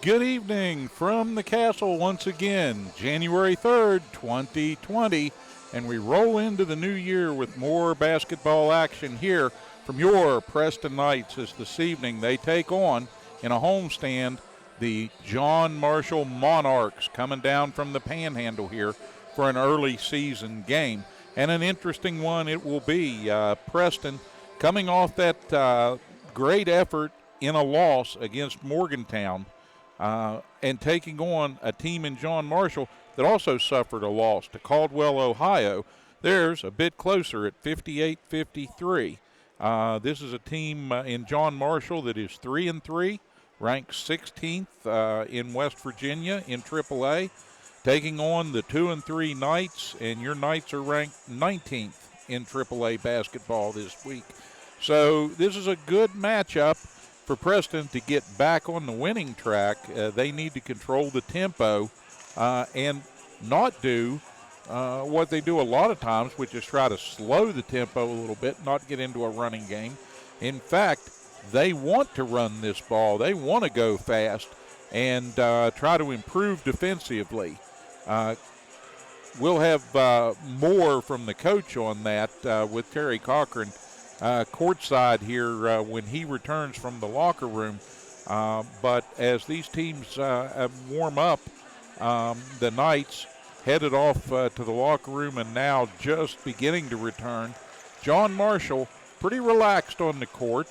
Good evening from the castle once again, January 3rd, 2020, and we roll into the new year with more basketball action here from your Preston Knights as this evening they take on, in a homestand, the John Marshall Monarchs, coming down from the Panhandle here for an early season game. And an interesting one it will be. Preston coming off that great effort in a loss against Morgantown, and taking on a team in John Marshall that also suffered a loss to Caldwell, Ohio. Theirs a bit closer at 58-53. This is a team in John Marshall that is 3-3, ranked 16th in West Virginia in AAA, taking on the 2-3 Knights, and your Knights are ranked 19th in AAA basketball this week. So this is a good matchup for Preston to get back on the winning track. They need to control the tempo and not do what they do a lot of times, which is try to slow the tempo a little bit, not get into a running game. In fact, they want to run this ball. They want to go fast and try to improve defensively. We'll have more from the coach on that with Terry Cochran courtside here when he returns from the locker room. But as these teams warm up, the Knights headed off to the locker room and now just beginning to return. John Marshall pretty relaxed on the court.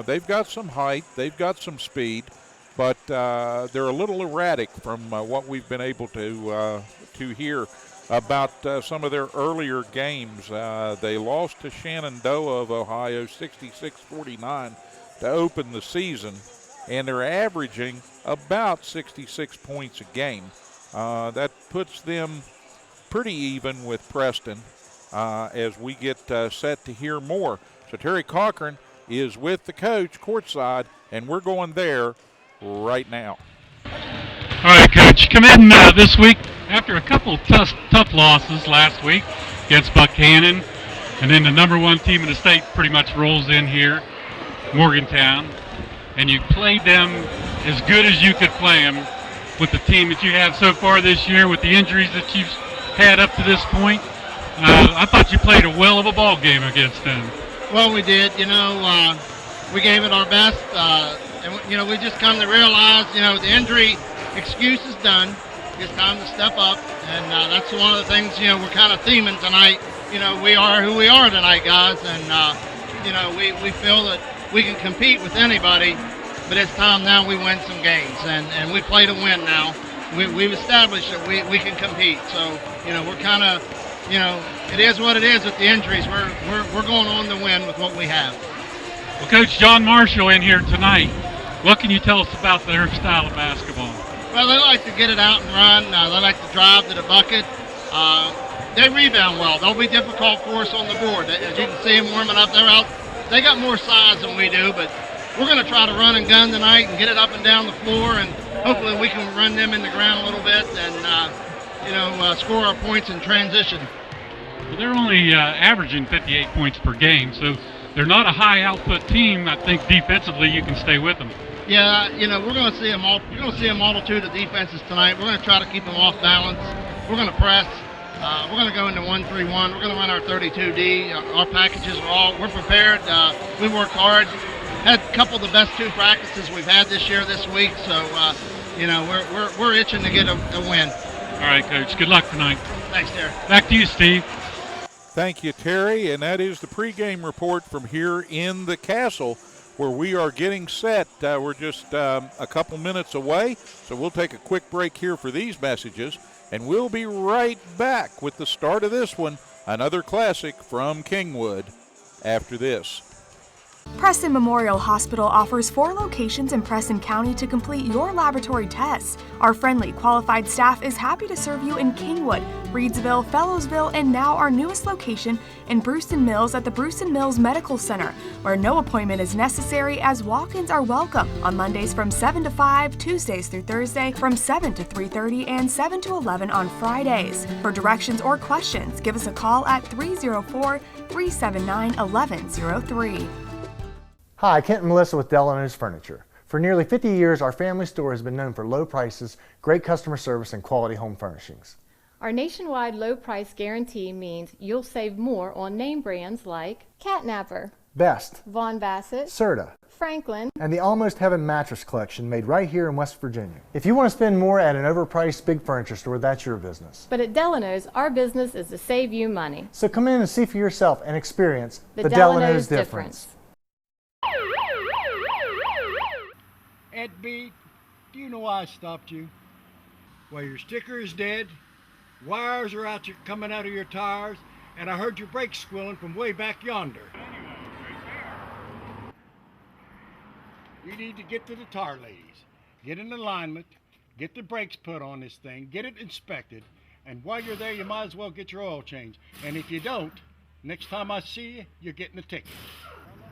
They've got some height, they've got some speed, but they're a little erratic from what we've been able to hear about some of their earlier games. They lost to Shenandoah of Ohio 66-49 to open the season, and they're averaging about 66 points a game. That puts them pretty even with Preston as we get set to hear more. So Terry Cochran is with the coach courtside, and we're going there right now. All right, Coach, come in this week after a couple tough losses last week against Buchanan, and then the number one team in the state pretty much rolls in here, Morgantown, and you played them as good as you could play them with the team that you have so far this year, with the injuries that you've had up to this point. I thought you played a well of a ball game against them. Well, we did. We gave it our best, and we just come to realize, the injury excuse is done. It's time to step up, and that's one of the things, we're kind of theming tonight. We are who we are tonight, guys, and, we feel that we can compete with anybody, but it's time now we win some games, and we play to win now. We've established that we can compete, so, we're kind of, it is what it is with the injuries. We're going on to win with what we have. Well, Coach, John Marshall in here tonight. What can you tell us about their style of basketball? Well, they like to get it out and run. They like to drive to the bucket. They rebound well. They'll be difficult for us on the board. As you can see them warming up, they're out. They got more size than we do, but we're going to try to run and gun tonight and get it up and down the floor, and hopefully we can run them in the ground a little bit and, score our points in transition. Well, they're only averaging 58 points per game, so they're not a high output team. I think defensively you can stay with them. Yeah, we're going to see them all. You're going to see a multitude of defenses tonight. We're going to try to keep them off balance. We're going to press. We're going to go into 1-3-1. We're going to run our 32D. Our packages we're prepared. We worked hard. Had a couple of the best two practices we've had this week. So, we're itching to get a win. All right, Coach. Good luck tonight. Thanks, Terry. Back to you, Steve. Thank you, Terry, and that is the pregame report from here in the castle, where we are getting set. We're just a couple minutes away, so we'll take a quick break here for these messages, and we'll be right back with the start of this one, another classic from Kingwood, after this. Preston Memorial Hospital offers 4 locations in Preston County to complete your laboratory tests. Our friendly, qualified staff is happy to serve you in Kingwood, Reedsville, Fellowsville, and now our newest location in Brewston Mills at the Brewston Mills Medical Center, where no appointment is necessary as walk-ins are welcome on Mondays from 7 to 5, Tuesdays through Thursday from 7 to 3:30, and 7 to 11 on Fridays. For directions or questions, give us a call at 304-379-1103. Hi, Kent and Melissa with Dell & News Furniture. For nearly 50 years, our family store has been known for low prices, great customer service, and quality home furnishings. Our nationwide low price guarantee means you'll save more on name brands like Catnapper, Best, Von Bassett, Serta, Franklin, and the Almost Heaven mattress collection made right here in West Virginia. If you want to spend more at an overpriced big furniture store, that's your business. But at Delano's, our business is to save you money. So come in and see for yourself and experience The Delano's difference. Ed B, do you know why I stopped you? Well, your sticker is dead, wires are coming out of your tires, and I heard your brakes squealing from way back yonder. You need to get to the tire ladies, get in alignment, get the brakes put on this thing, get it inspected, and while you're there, you might as well get your oil changed. And if you don't, next time I see you, you're getting a ticket.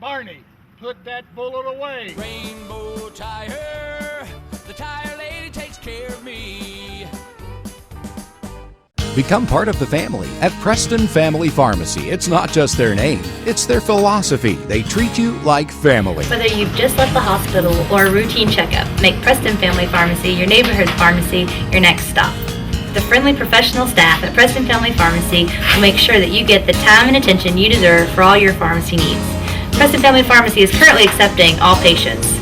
Barney, put that bullet away. Rainbow Tire, the tire lady takes care of me. Become part of the family at Preston Family Pharmacy. It's not just their name, it's their philosophy. They treat you like family. Whether you've just left the hospital or a routine checkup, make Preston Family Pharmacy your neighborhood pharmacy your next stop. The friendly professional staff at Preston Family Pharmacy will make sure that you get the time and attention you deserve for all your pharmacy needs. Preston Family Pharmacy is currently accepting all patients.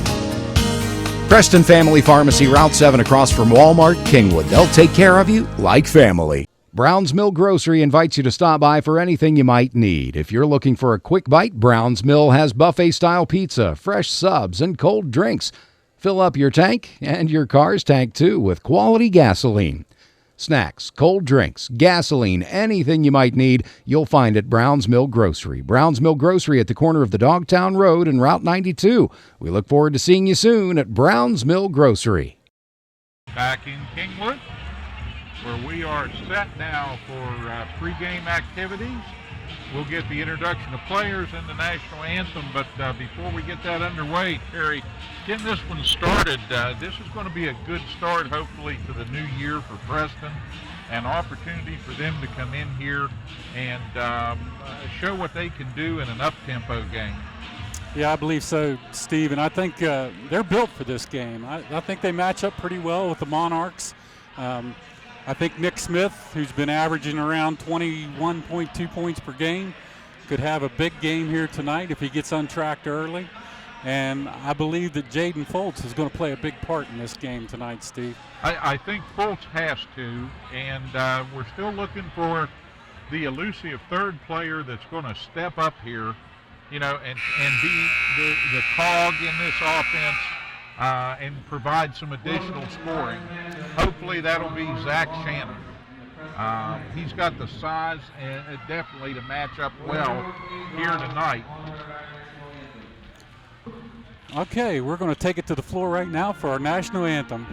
Preston Family Pharmacy, Route 7 across from Walmart, Kingwood. They'll take care of you like family. Brown's Mill Grocery invites you to stop by for anything you might need. If you're looking for a quick bite, Brown's Mill has buffet-style pizza, fresh subs, and cold drinks. Fill up your tank and your car's tank, too, with quality gasoline. Snacks, cold drinks, gasoline, anything you might need, you'll find at Brown's Mill Grocery. Brown's Mill Grocery at the corner of the Dogtown Road and Route 92. We look forward to seeing you soon at Brown's Mill Grocery. Back in Kingwood, where we are set now for pregame activities. We'll get the introduction of players and the national anthem, but before we get that underway, Terry, getting this one started, this is going to be a good start, hopefully, to the new year for Preston, an opportunity for them to come in here and show what they can do in an up-tempo game. Yeah, I believe so, Steve, and I think they're built for this game. I think they match up pretty well with the Monarchs. I think Nick Smith, who's been averaging around 21.2 points per game, could have a big game here tonight if he gets untracked early. And I believe that Jaden Foltz is going to play a big part in this game tonight, Steve. I think Foltz has to, and we're still looking for the elusive third player that's going to step up here, you know, and be the cog in this offense. And provide some additional scoring. Hopefully that'll be Zach Shannon. He's got the size and definitely to match up well here tonight. Okay, we're going to take it to the floor right now for our national anthem.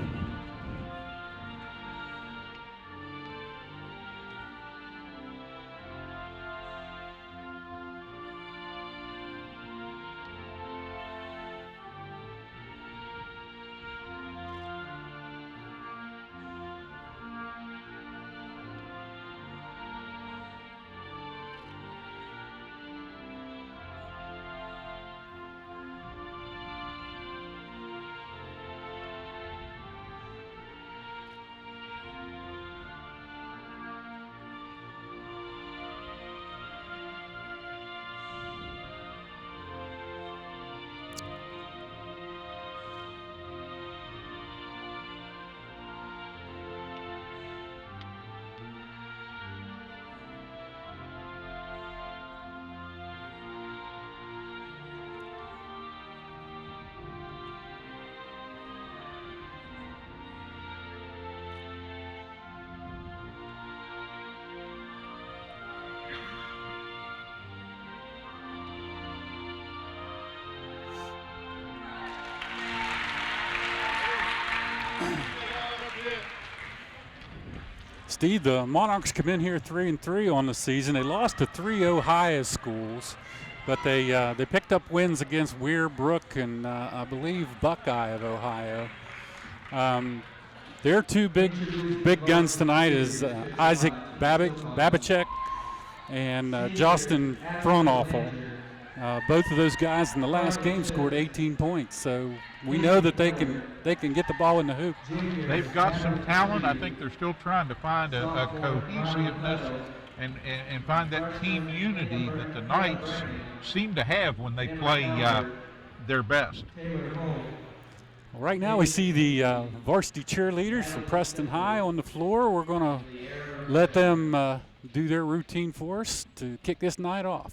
Steve, the Monarchs come in here 3-3 on the season. They lost to 3 Ohio schools, but they picked up wins against Weir Brook and I believe Buckeye of Ohio. Their two big guns tonight is Isaac Babachek and Justin Fronoffel. Both of those guys in the last game scored 18 points, so we know that they can get the ball in the hoop. They've got some talent. I think they're still trying to find a cohesiveness and find that team unity that the Knights seem to have when they play their best. Well, right now we see the varsity cheerleaders from Preston High on the floor. We're going to let them do their routine for us to kick this night off.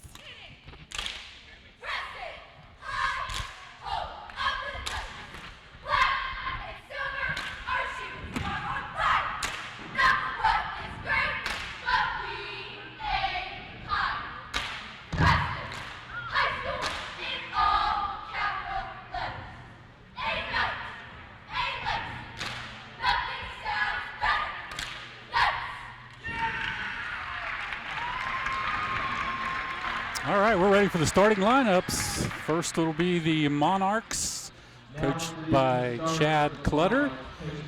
All right, we're ready for the starting lineups. First it'll be the Monarchs, coached by Chad Clutter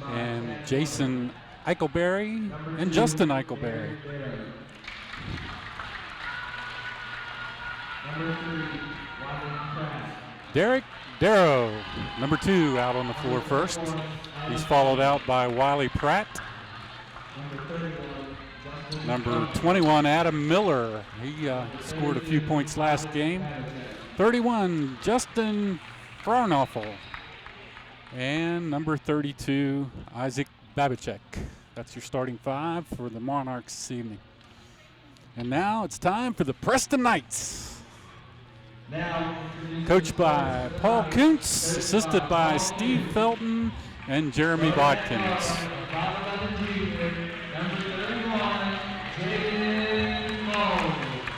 and Jason Eichelberry and Justin Eichelberry. Derek Darrow, number 2, out on the floor first. He's followed out by Wiley Pratt. Number 21, Adam Miller. He scored a few points last game. 31, Justin Fraunoffel. And number 32, Isaac Babicek. That's your starting 5 for the Monarchs this evening. And now it's time for the Preston Knights. Coached by Paul Kuntz, assisted by Steve Felton and Jeremy Bodkins.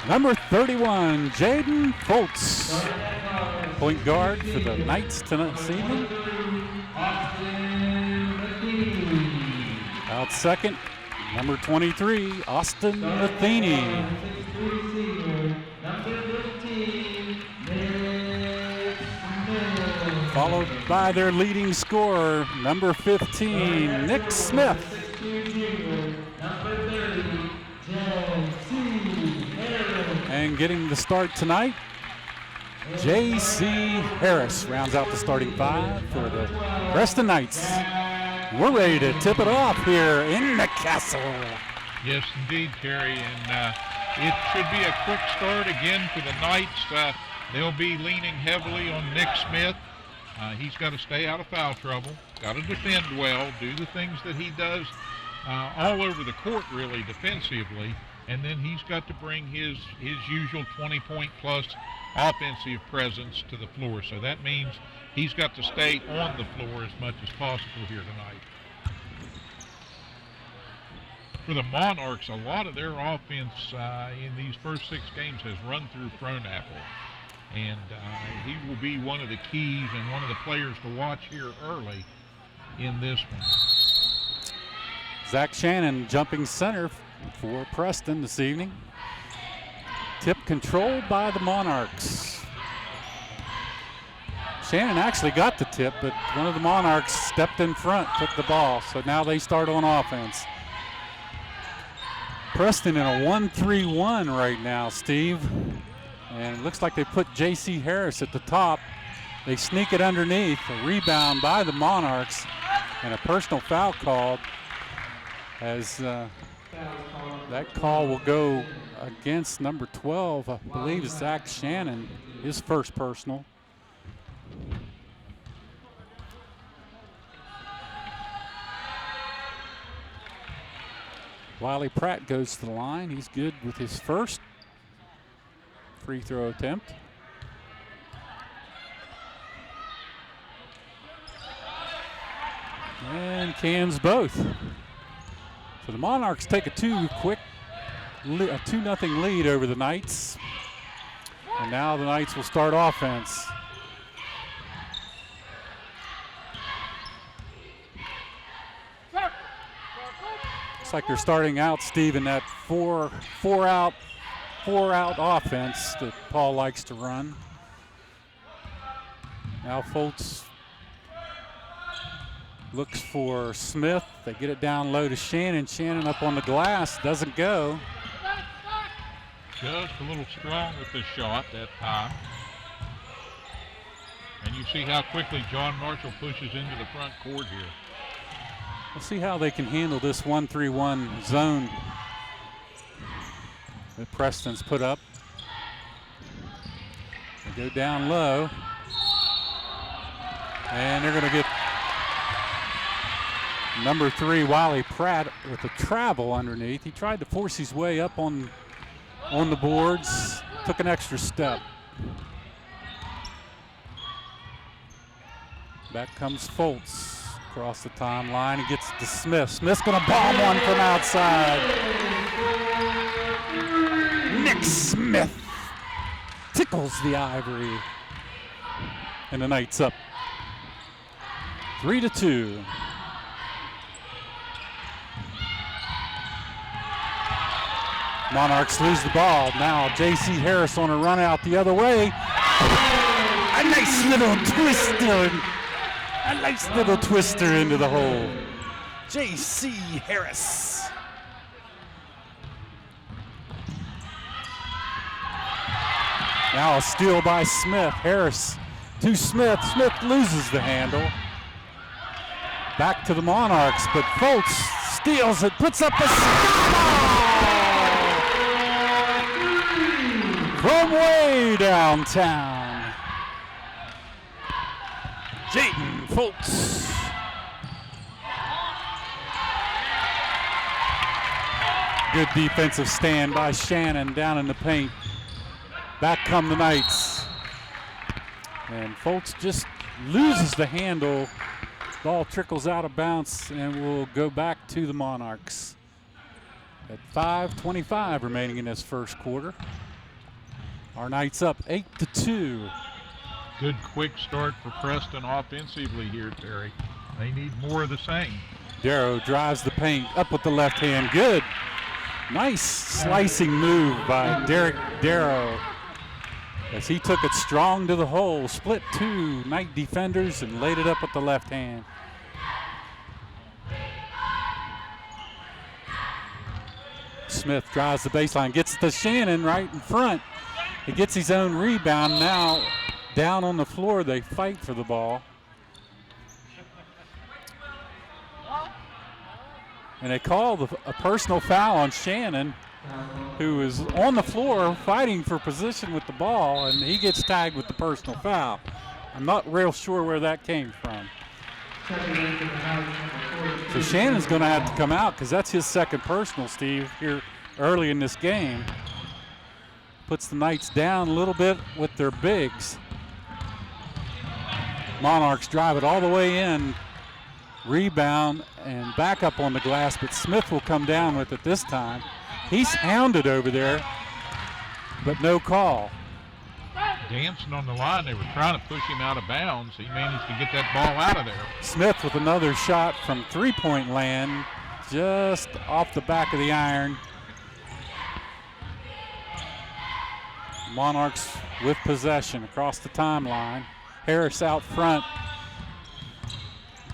Number 31, Jaden Foltz, point guard for the Knights tonight this evening. Out second, number 23, Austin Matheny. Followed by their leading scorer, number 15, Nick Smith. And getting the start tonight, J.C. Harris rounds out the starting 5 for the Preston Knights. We're ready to tip it off here in the castle. Yes, indeed, Terry, and it should be a quick start again for the Knights. They'll be leaning heavily on Nick Smith. He's got to stay out of foul trouble, got to defend well, do the things that he does all over the court, really, defensively. And then he's got to bring his usual 20-point plus offensive presence to the floor. So that means he's got to stay on the floor as much as possible here tonight. For the Monarchs, a lot of their offense in these first 6 games has run through Frohnapple. And he will be one of the keys and one of the players to watch here early in this one. Zach Shannon jumping center for Preston this evening. Tip controlled by the Monarchs. Shannon actually got the tip, but one of the Monarchs stepped in front, took the ball, so now they start on offense. Preston in a 1-3-1 right now, Steve. And it looks like they put J.C. Harris at the top. They sneak it underneath, a rebound by the Monarchs, and a personal foul called as that call will go against number 12, I believe, Zach Shannon, his first personal. Wiley Pratt goes to the line. He's good with his first free throw attempt. And cans both. So the Monarchs take a 2-0 lead over the Knights. And now the Knights will start offense. Looks like they're starting out, Steve, in that four out offense that Paul likes to run. Now Foltz looks for Smith. They get it down low to Shannon. Shannon up on the glass, doesn't go. Just a little strong with the shot that time. And you see how quickly John Marshall pushes into the front court here. We'll see how they can handle this 1-3-1 zone that Preston's put up. They go down low. And they're going to get number 3, Wiley Pratt, with a travel underneath. He tried to force his way up on the boards, took an extra step. Back comes Foltz across the timeline. He gets to Smith. Smith's going to bomb one from outside. Nick Smith tickles the ivory. And the Knights up 3-2. Monarchs lose the ball. Now J.C. Harris on a run out the other way. A nice little twister. A nice little twister into the hole. J.C. Harris. Now a steal by Smith. Harris to Smith. Smith loses the handle. Back to the Monarchs, but Foltz steals it, puts up the from way downtown. Jaden Foltz. Good defensive stand by Shannon down in the paint. Back come the Knights. And Foltz just loses the handle. Ball trickles out of bounds and will go back to the Monarchs. At 5:25 remaining in this first quarter. Our Knights up 8-2. Good quick start for Preston offensively here, Terry. They need more of the same. Darrow drives the paint up with the left hand. Good. Nice slicing move by Derek Darrow as he took it strong to the hole, split 2 Knight defenders and laid it up with the left hand. Smith drives the baseline, gets to Shannon right in front. He gets his own rebound. Now down on the floor, they fight for the ball. And they call a personal foul on Shannon, who is on the floor fighting for position with the ball, and he gets tagged with the personal foul. I'm not real sure where that came from. So Shannon's going to have to come out because that's his second personal, Steve, here early in this game. Puts the Knights down a little bit with their bigs. Monarchs drive it all the way in. Rebound and back up on the glass, but Smith will come down with it this time. He's hounded over there, but no call. Dancing on the line, they were trying to push him out of bounds. He managed to get that ball out of there. Smith with another shot from three-point land, just off the back of the iron. Monarchs with possession across the timeline. Harris out front,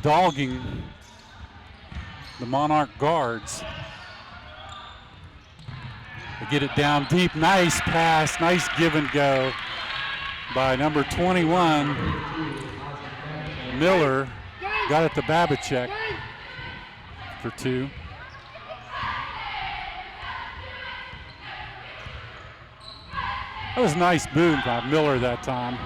dogging the Monarch guards. They get it down deep. Nice pass, nice give and go by number 21, Miller. Got it to Babicek for 2. That was a nice boom by Miller that time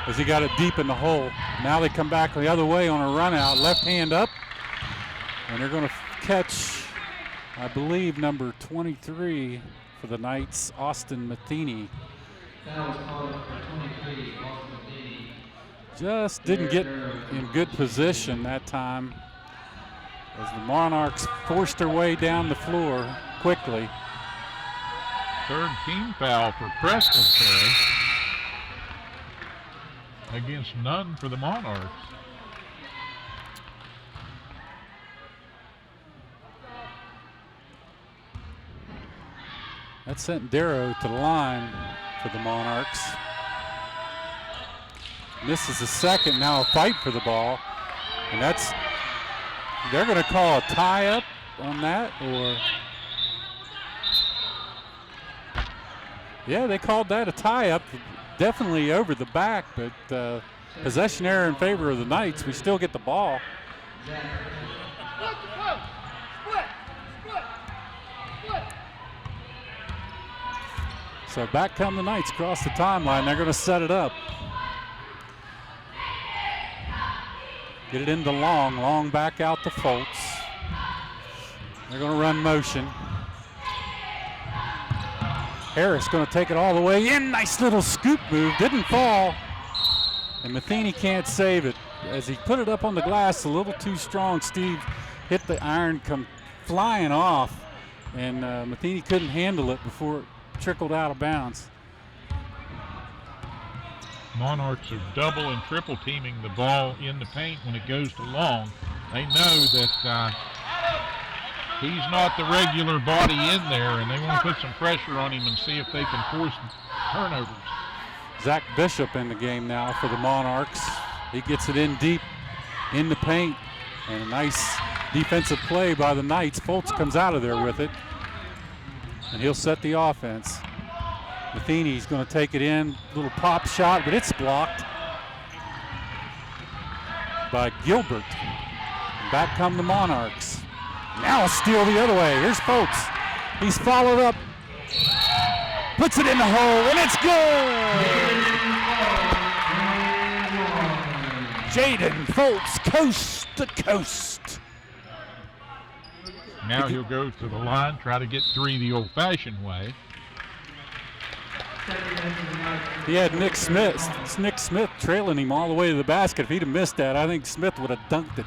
as he got it deep in the hole. Now they come back the other way on a run out, left hand up, and they're going to catch, I believe, number 23 for the Knights, Austin Matheny. Just didn't get in good position that time as the Monarchs forced their way down the floor quickly. Third team foul for Preston today. Against none for the Monarchs. That sent Darrow to the line for the Monarchs. Misses the second, now a fight for the ball. And they're going to call a tie-up on that, or Yeah, they called that a tie-up, definitely over the back, but possession error in favor of the Knights. We still get the ball. So back come the Knights across the timeline. They're going to set it up. Get it into Long back out to Foltz. They're going to run motion. Harris going to take it all the way in. Nice little scoop move, didn't fall. And Matheny can't save it. As he put it up on the glass a little too strong, Steve hit the iron, come flying off. And Matheny couldn't handle it before it trickled out of bounds. Monarchs are double and triple teaming the ball in the paint when it goes to Long. They know that he's not the regular body in there, and they want to put some pressure on him and see if they can force turnovers. Zach Bishop in the game now for the Monarchs. He gets it in deep in the paint, and a nice defensive play by the Knights. Foltz comes out of there with it, and he'll set the offense. Matheny's going to take it in, little pop shot, but it's blocked by Gilbert. And back come the Monarchs. Now a steal the other way. Here's Foltz. He's followed up, puts it in the hole, and it's good! Jaden Foltz, coast to coast. Now he'll go to the line, try to get three the old-fashioned way. He had Nick Smith trailing him all the way to the basket. If he'd have missed that, I think Smith would have dunked it.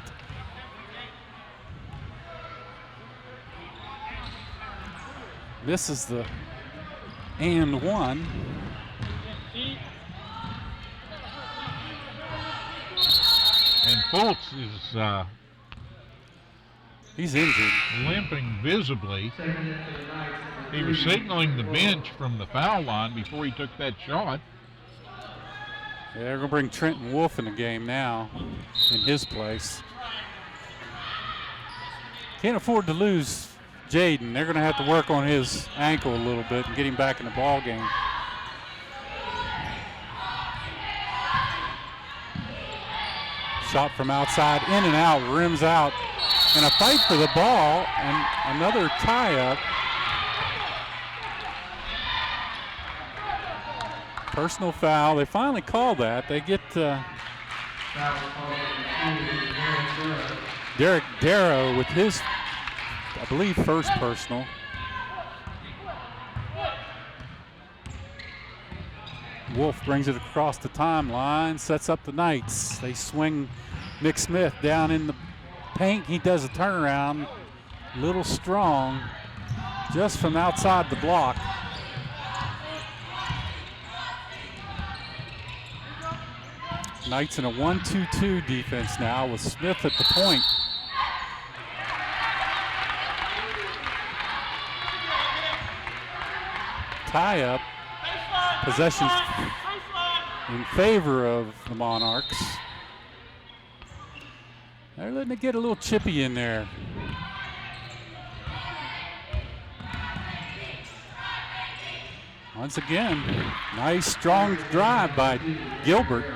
This is the and one. And Foltz is he's injured, limping visibly. He was signaling the bench from the foul line before he took that shot. Yeah, they're going to bring Trenton Wolf in the game now in his place. Can't afford to lose Jaden. They're going to have to work on his ankle a little bit and get him back in the ball game. Shot from outside, in and out, rims out. And a fight for the ball, and another tie-up. Personal foul. They finally call that. They get Derek Darrow with his, I believe, first personal. Wolf brings it across the timeline, sets up the Knights. They swing Nick Smith down in the paint. He does a turnaround, little strong, just from outside the block. Knights in a 1-2-2 defense now with Smith at the point. Tie up, possession in favor of the Monarchs. They're letting it get a little chippy in there. Once again, nice strong drive by Gilbert,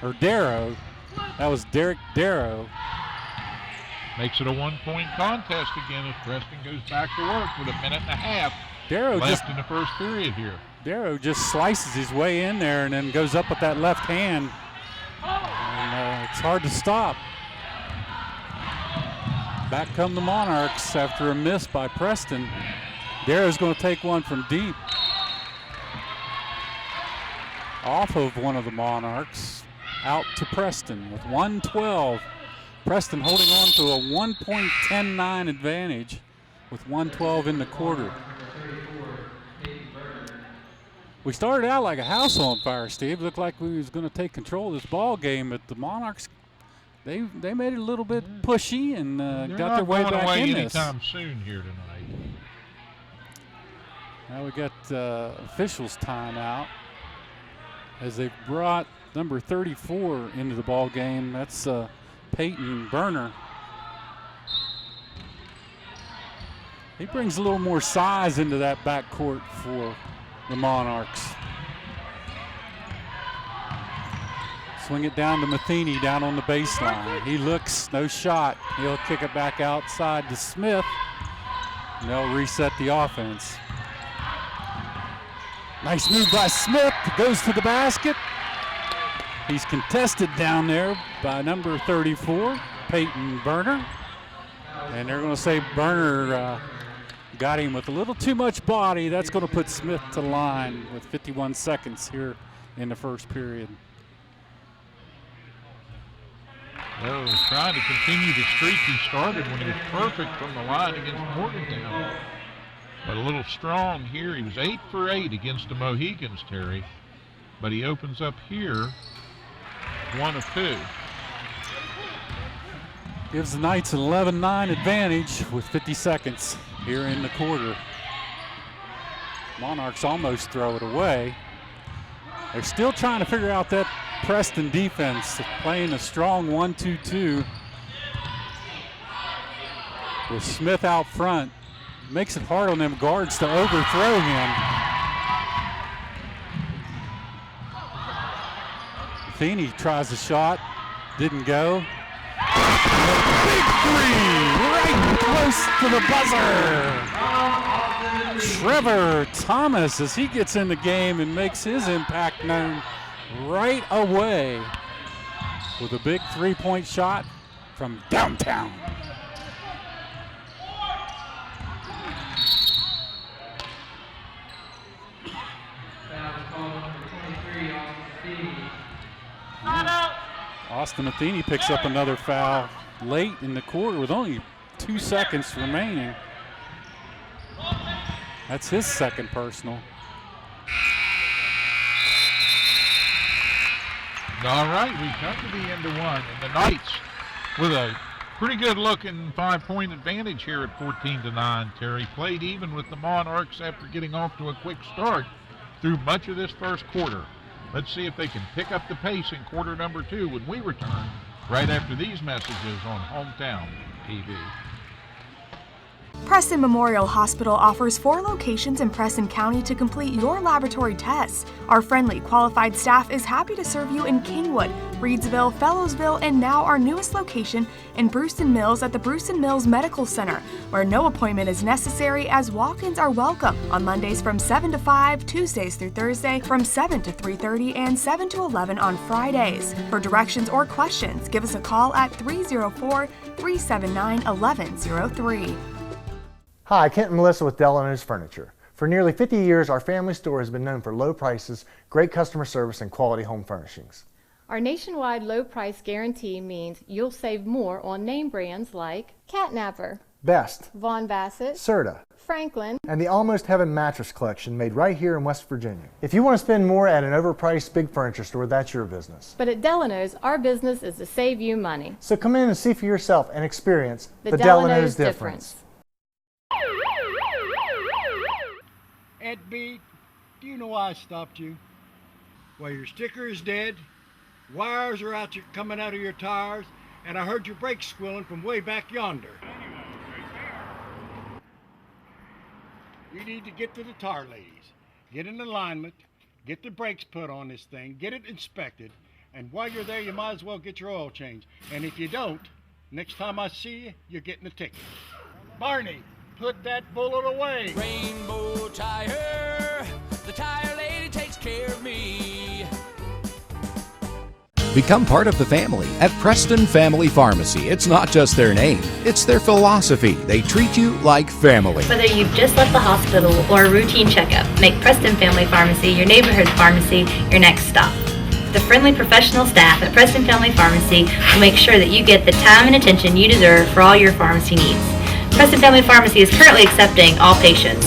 or Darrow. That was Derek Darrow. Makes it a one-point contest again as Preston goes back to work with a minute and a half left in the first period here. Darrow just slices his way in there and then goes up with that left hand. And it's hard to stop. Back come the Monarchs after a miss by Preston. Darrow's going to take one from deep. Off of one of the Monarchs, out to Preston with 1:12. Preston holding on to a 1.109 advantage with 1:12 in the quarter. We started out like a house on fire, Steve. Looked like we was going to take control of this ball game, but the Monarchs, they made it a little bit pushy and got their way back in this. Anytime soon here tonight. Now we got officials timeout as they brought number 34 into the ball game. That's Peyton Berner. He brings a little more size into that backcourt for the Monarchs. Swing it down to Matheny down on the baseline. He looks, no shot. He'll kick it back outside to Smith, and they'll reset the offense. Nice move by Smith. Goes to the basket. He's contested down there by number 34, Peyton Berner. And they're going to say Berner got him with a little too much body. That's going to put Smith to the line with 51 seconds here in the first period. Well, he's trying to continue the streak he started when he was perfect from the line against Morgantown. But a little strong here. He was 8 for 8 against the Mohegans, Terry. But he opens up here 1 of 2. Gives the Knights an 11-9 advantage with 50 seconds here in the quarter. Monarchs almost throw it away. They're still trying to figure out that Preston defense, playing a strong 1-2-2 with Smith out front. Makes it hard on them guards to overthrow him. Feeney tries a shot, didn't go. Big three, right close to the buzzer. Trevor Thomas, as he gets in the game and makes his impact known right away with a big three-point shot from downtown. Austin Matheny picks up another foul late in the quarter with only 2 seconds remaining. That's his second personal. All right, we come to the end of one. And the Knights with a pretty good looking 5-point advantage here at 14-9. Terry played even with the Monarchs after getting off to a quick start through much of this first quarter. Let's see if they can pick up the pace in quarter number 2 when we return right after these messages on Hometown TV. Preston Memorial Hospital offers 4 locations in Preston County to complete your laboratory tests. Our friendly, qualified staff is happy to serve you in Kingwood, Reedsville, Fellowsville, and now our newest location in Brewston Mills at the Brewston Mills Medical Center, where no appointment is necessary as walk-ins are welcome on Mondays from 7 to 5, Tuesdays through Thursday from 7 to 3:30, and 7 to 11 on Fridays. For directions or questions, give us a call at 304-379-1103. Hi, Kent and Melissa with Delano's Furniture. For nearly 50 years, our family store has been known for low prices, great customer service, and quality home furnishings. Our nationwide low price guarantee means you'll save more on name brands like Catnapper, Best, Von Bassett, Serta, Franklin, and the Almost Heaven mattress collection made right here in West Virginia. If you want to spend more at an overpriced big furniture store, that's your business. But at Delano's, our business is to save you money. So come in and see for yourself and experience the Delano's difference. Ed B, do you know why I stopped you? Well, your sticker is dead, wires are coming out of your tires, and I heard your brakes squealing from way back yonder. You need to get to the tire ladies, get in alignment, get the brakes put on this thing, get it inspected, and while you're there, you might as well get your oil changed. And if you don't, next time I see you, you're getting a ticket. Barney, put that bullet away. Rainbow Tire, the tire lady takes care of me. Become part of the family at Preston Family Pharmacy. It's not just their name, it's their philosophy. They treat you like family. Whether you've just left the hospital or a routine checkup, make Preston Family Pharmacy your neighborhood pharmacy your next stop. The friendly professional staff at Preston Family Pharmacy will make sure that you get the time and attention you deserve for all your pharmacy needs. Preston Family Pharmacy is currently accepting all patients.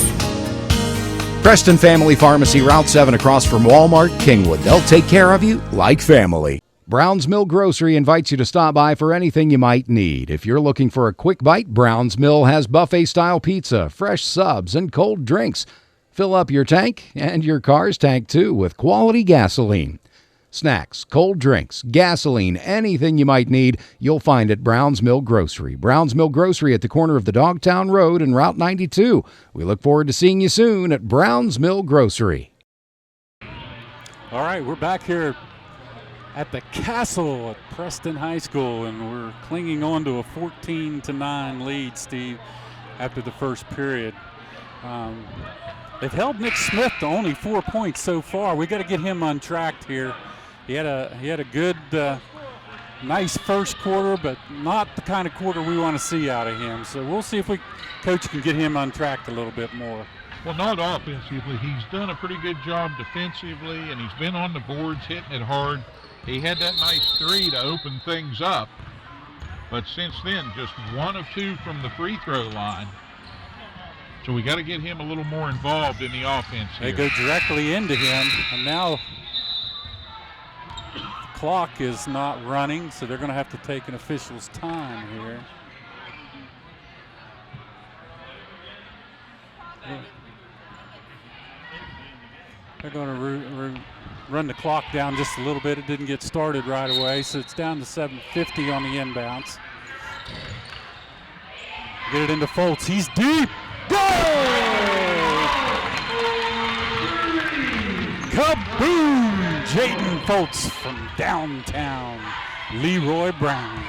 Preston Family Pharmacy, Route 7 across from Walmart, Kingwood. They'll take care of you like family. Brown's Mill Grocery invites you to stop by for anything you might need. If you're looking for a quick bite, Brown's Mill has buffet-style pizza, fresh subs, and cold drinks. Fill up your tank and your car's tank, too, with quality gasoline. Snacks, cold drinks, gasoline, anything you might need, you'll find at Brown's Mill Grocery. Brown's Mill Grocery at the corner of the Dogtown Road and Route 92. We look forward to seeing you soon at Brown's Mill Grocery. All right, we're back here at the Castle at Preston High School, and we're clinging on to a 14-9 lead, Steve, after the first period. They've held Nick Smith to only 4 points so far. We got to get him untracked here. He had a good, nice first quarter, but not the kind of quarter we want to see out of him. So we'll see if Coach can get him untracked a little bit more. Well, not offensively. He's done a pretty good job defensively, and he's been on the boards, hitting it hard. He had that nice three to open things up, but since then, just 1 of 2 from the free throw line. So we got to get him a little more involved in the offense here. They go directly into him, and now the clock is not running, so they're going to have to take an official's time here. They're going to run the clock down just a little bit. It didn't get started right away, so it's down to 7:50 on the inbounds. Get it into Foltz. He's deep. Goal! Kaboom! Jaden Foltz from downtown Leroy Brown.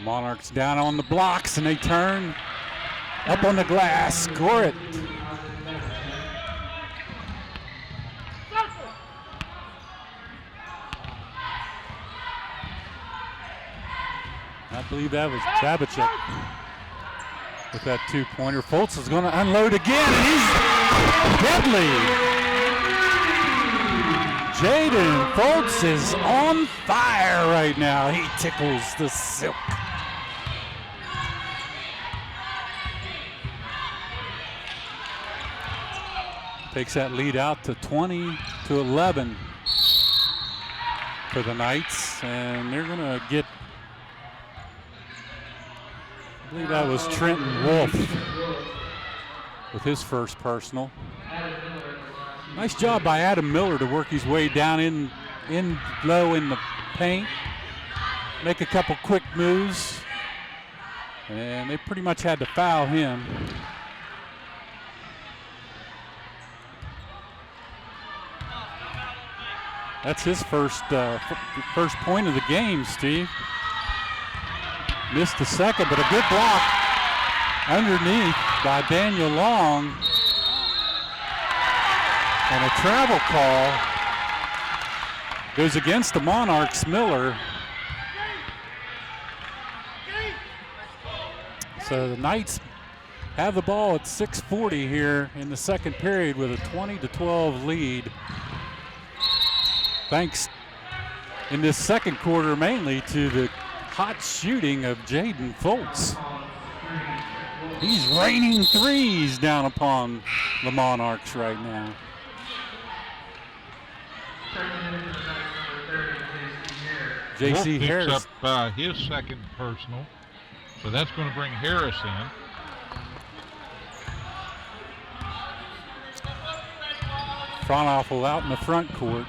Monarchs down on the blocks, and they turn up on the glass, score it. I believe that was Babicek with that 2-pointer. Foltz is going to unload again, and he's deadly. Jaden Foltz is on fire right now. He tickles the silk. Takes that lead out to 20-11 for the Knights, and they're going to get, I believe that was Trenton Wolf with his first personal. Nice job by Adam Miller to work his way down in low in the paint, make a couple quick moves, and they pretty much had to foul him. That's his first point of the game, Steve. Missed the second, but a good block underneath by Daniel Long. And a travel call goes against the Monarchs, Miller. So the Knights have the ball at 6:40 here in the second period with a 20-12 lead. Thanks in this second quarter mainly to the hot shooting of Jaden Foltz. He's raining threes down upon the Monarchs right now. J.C. Harris picks up his second personal, so that's going to bring Harris in. Fraunhofer out in the front court.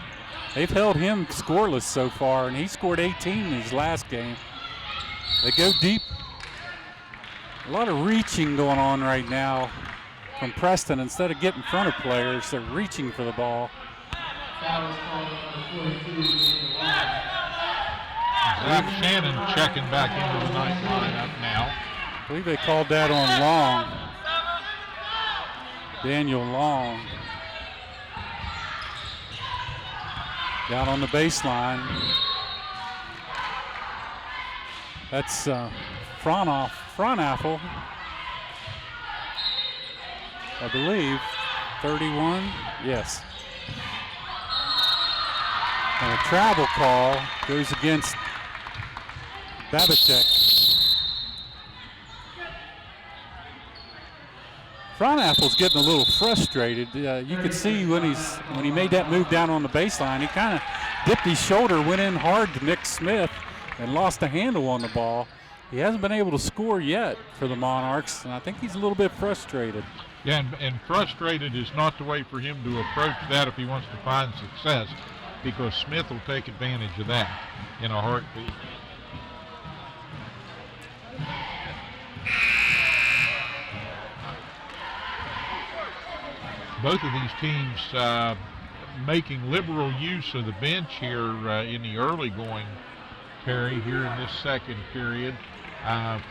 They've held him scoreless so far, and he scored 18 in his last game. They go deep. A lot of reaching going on right now from Preston. Instead of getting in front of players, they're reaching for the ball. Zach Shannon checking back into the Knight lineup now. I believe they called that on Long. Daniel Long. Down on the baseline. That's Fraunhofer, I believe, 31, yes. And a travel call goes against Babicek. Fraunhofer's getting a little frustrated. You could see when he made that move down on the baseline, he kind of dipped his shoulder, went in hard to Nick Smith, and lost a handle on the ball. He hasn't been able to score yet for the Monarchs, and I think he's a little bit frustrated. Yeah, and frustrated is not the way for him to approach that if he wants to find success, because Smith will take advantage of that in a heartbeat. both of these teams making liberal use of the bench here in the early going, Terry, here in this second period.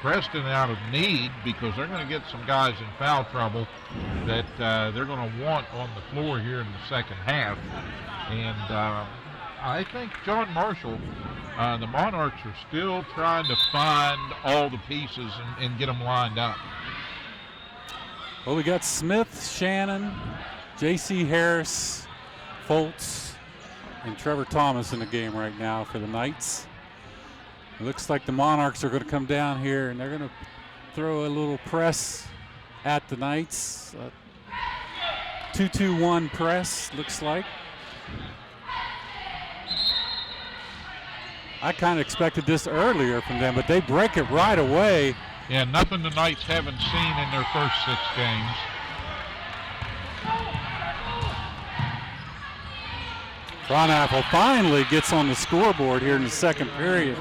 Preston out of need because they're going to get some guys in foul trouble that they're going to want on the floor here in the second half. And I think John Marshall, the Monarchs are still trying to find all the pieces and get them lined up. Well, we got Smith, Shannon, J.C. Harris, Foltz, and Trevor Thomas in the game right now for the Knights. It looks like the Monarchs are going to come down here and they're going to throw a little press at the Knights. 2-2-1 press, looks like. I kind of expected this earlier from them, but they break it right away. Yeah, nothing the Knights haven't seen in their first 6 games. Fronapple finally gets on the scoreboard here in the second period.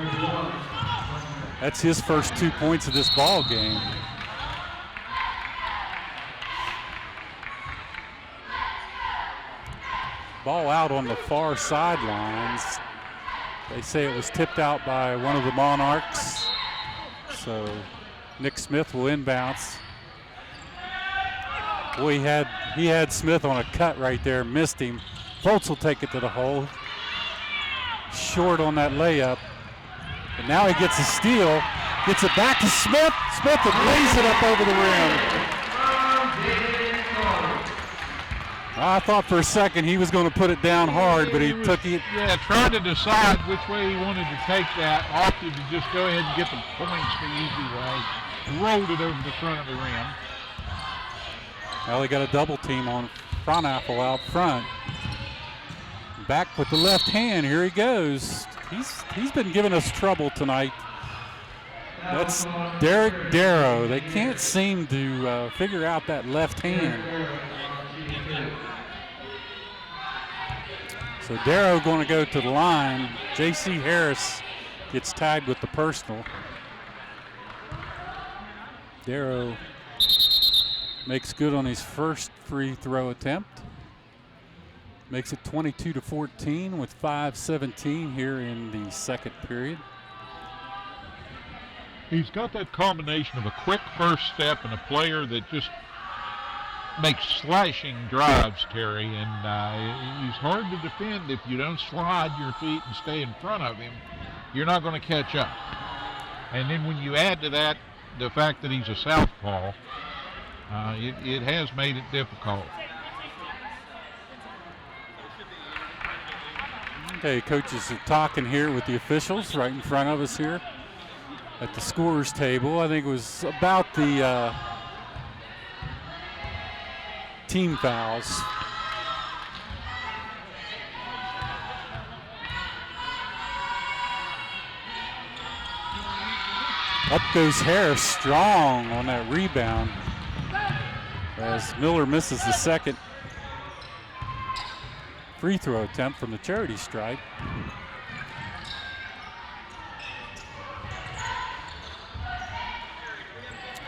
That's his first 2 points of this ball game. Ball out on the far sidelines. They say it was tipped out by one of the Monarchs. So Nick Smith will inbounce. Boy, he had Smith on a cut right there, missed him. Foltz will take it to the hole. Short on that layup. And now he gets a steal. Gets it back to Smith. Smith lays it up over the rim. I thought for a second he was going to put it down hard, but he took it. Yeah, trying to decide which way he wanted to take that. Opted to just go ahead and get the points the easy way. Rolled it over the front of the rim. Well, he got a double team on Fronapple out front. Back with the left hand. Here he goes. He's been giving us trouble tonight. That's Derek Darrow. They can't seem to figure out that left hand. So Darrow going to go to the line. J.C. Harris gets tagged with the personal. Darrow makes good on his first free throw attempt. Makes it 22-14 with 5:17 here in the second period. He's got that combination of a quick first step and a player that just makes slashing drives, Terry, and he's hard to defend if you don't slide your feet and stay in front of him. You're not going to catch up. And then when you add to that the fact that he's a southpaw, it has made it difficult. Okay, coaches are talking here with the officials right in front of us here at the scorer's table. I think it was about the team fouls. Up goes Harris strong on that rebound as Miller misses the second free throw attempt from the charity stripe.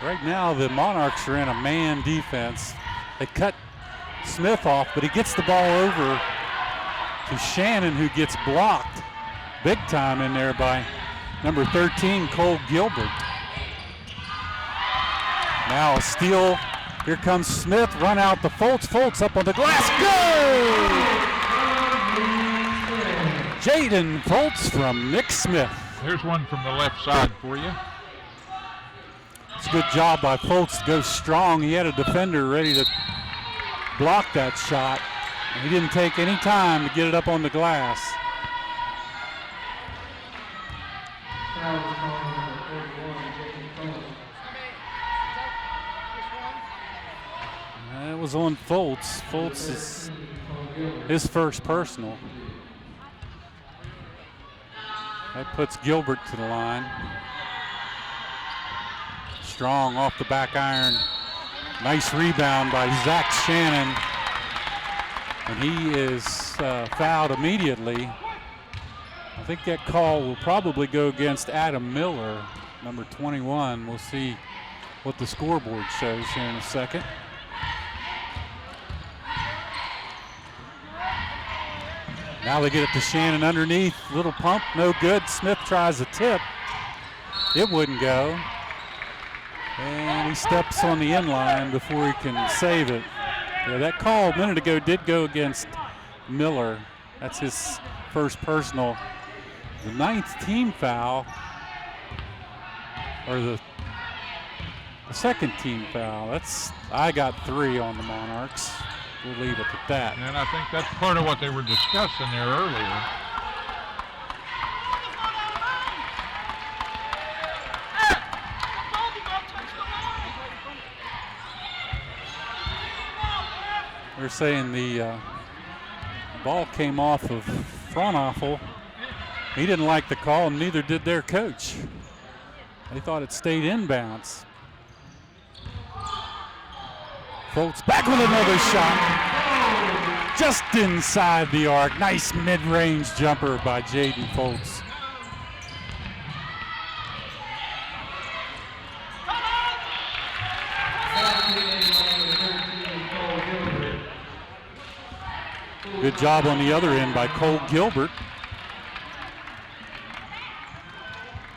Right now the Monarchs are in a man defense. They cut Smith off, but he gets the ball over to Shannon, who gets blocked big time in there by number 13, Cole Gilbert. Now a steal. Here comes Smith, run out to Foltz. Foltz up on the glass, go! Jaden Foltz from Nick Smith. Here's one from the left side for you. It's a good job by Foltz to go strong. He had a defender ready to block that shot. He didn't take any time to get it up on the glass. That was on Foltz. Foltz is his first personal. That puts Gilbert to the line. Strong off the back iron. Nice rebound by Zach Shannon. And he is fouled immediately. I think that call will probably go against Adam Miller, number 21. We'll see what the scoreboard shows here in a second. Now they get it to Shannon underneath. Little pump, no good. Smith tries a tip. It wouldn't go. And he steps on the end line before he can save it. Yeah, that call a minute ago did go against Miller. That's his first personal. The 9th team foul, or the second team foul. I got 3 on the Monarchs. We'll leave it at that. And I think that's part of what they were discussing there earlier. They're saying the ball came off of Fraunhofer. He didn't like the call, and neither did their coach. They thought it stayed inbounds. Foltz back with another shot. Just inside the arc. Nice mid-range jumper by Jaden Foltz. Good job on the other end by Cole Gilbert.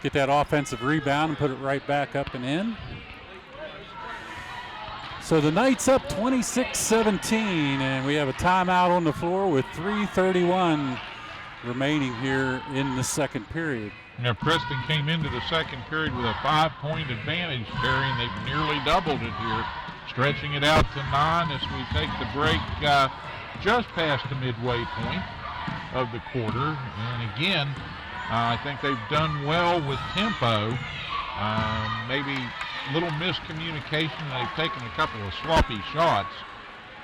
Get that offensive rebound and put it right back up and in. So the Knights up 26-17, and we have a timeout on the floor with 3:31 remaining here in the second period. Now Preston came into the second period with a 5-point advantage, Terry, and they've nearly doubled it here, stretching it out to 9 as we take the break just past the midway point of the quarter. And again, I think they've done well with tempo. Maybe a little miscommunication. They've taken a couple of sloppy shots.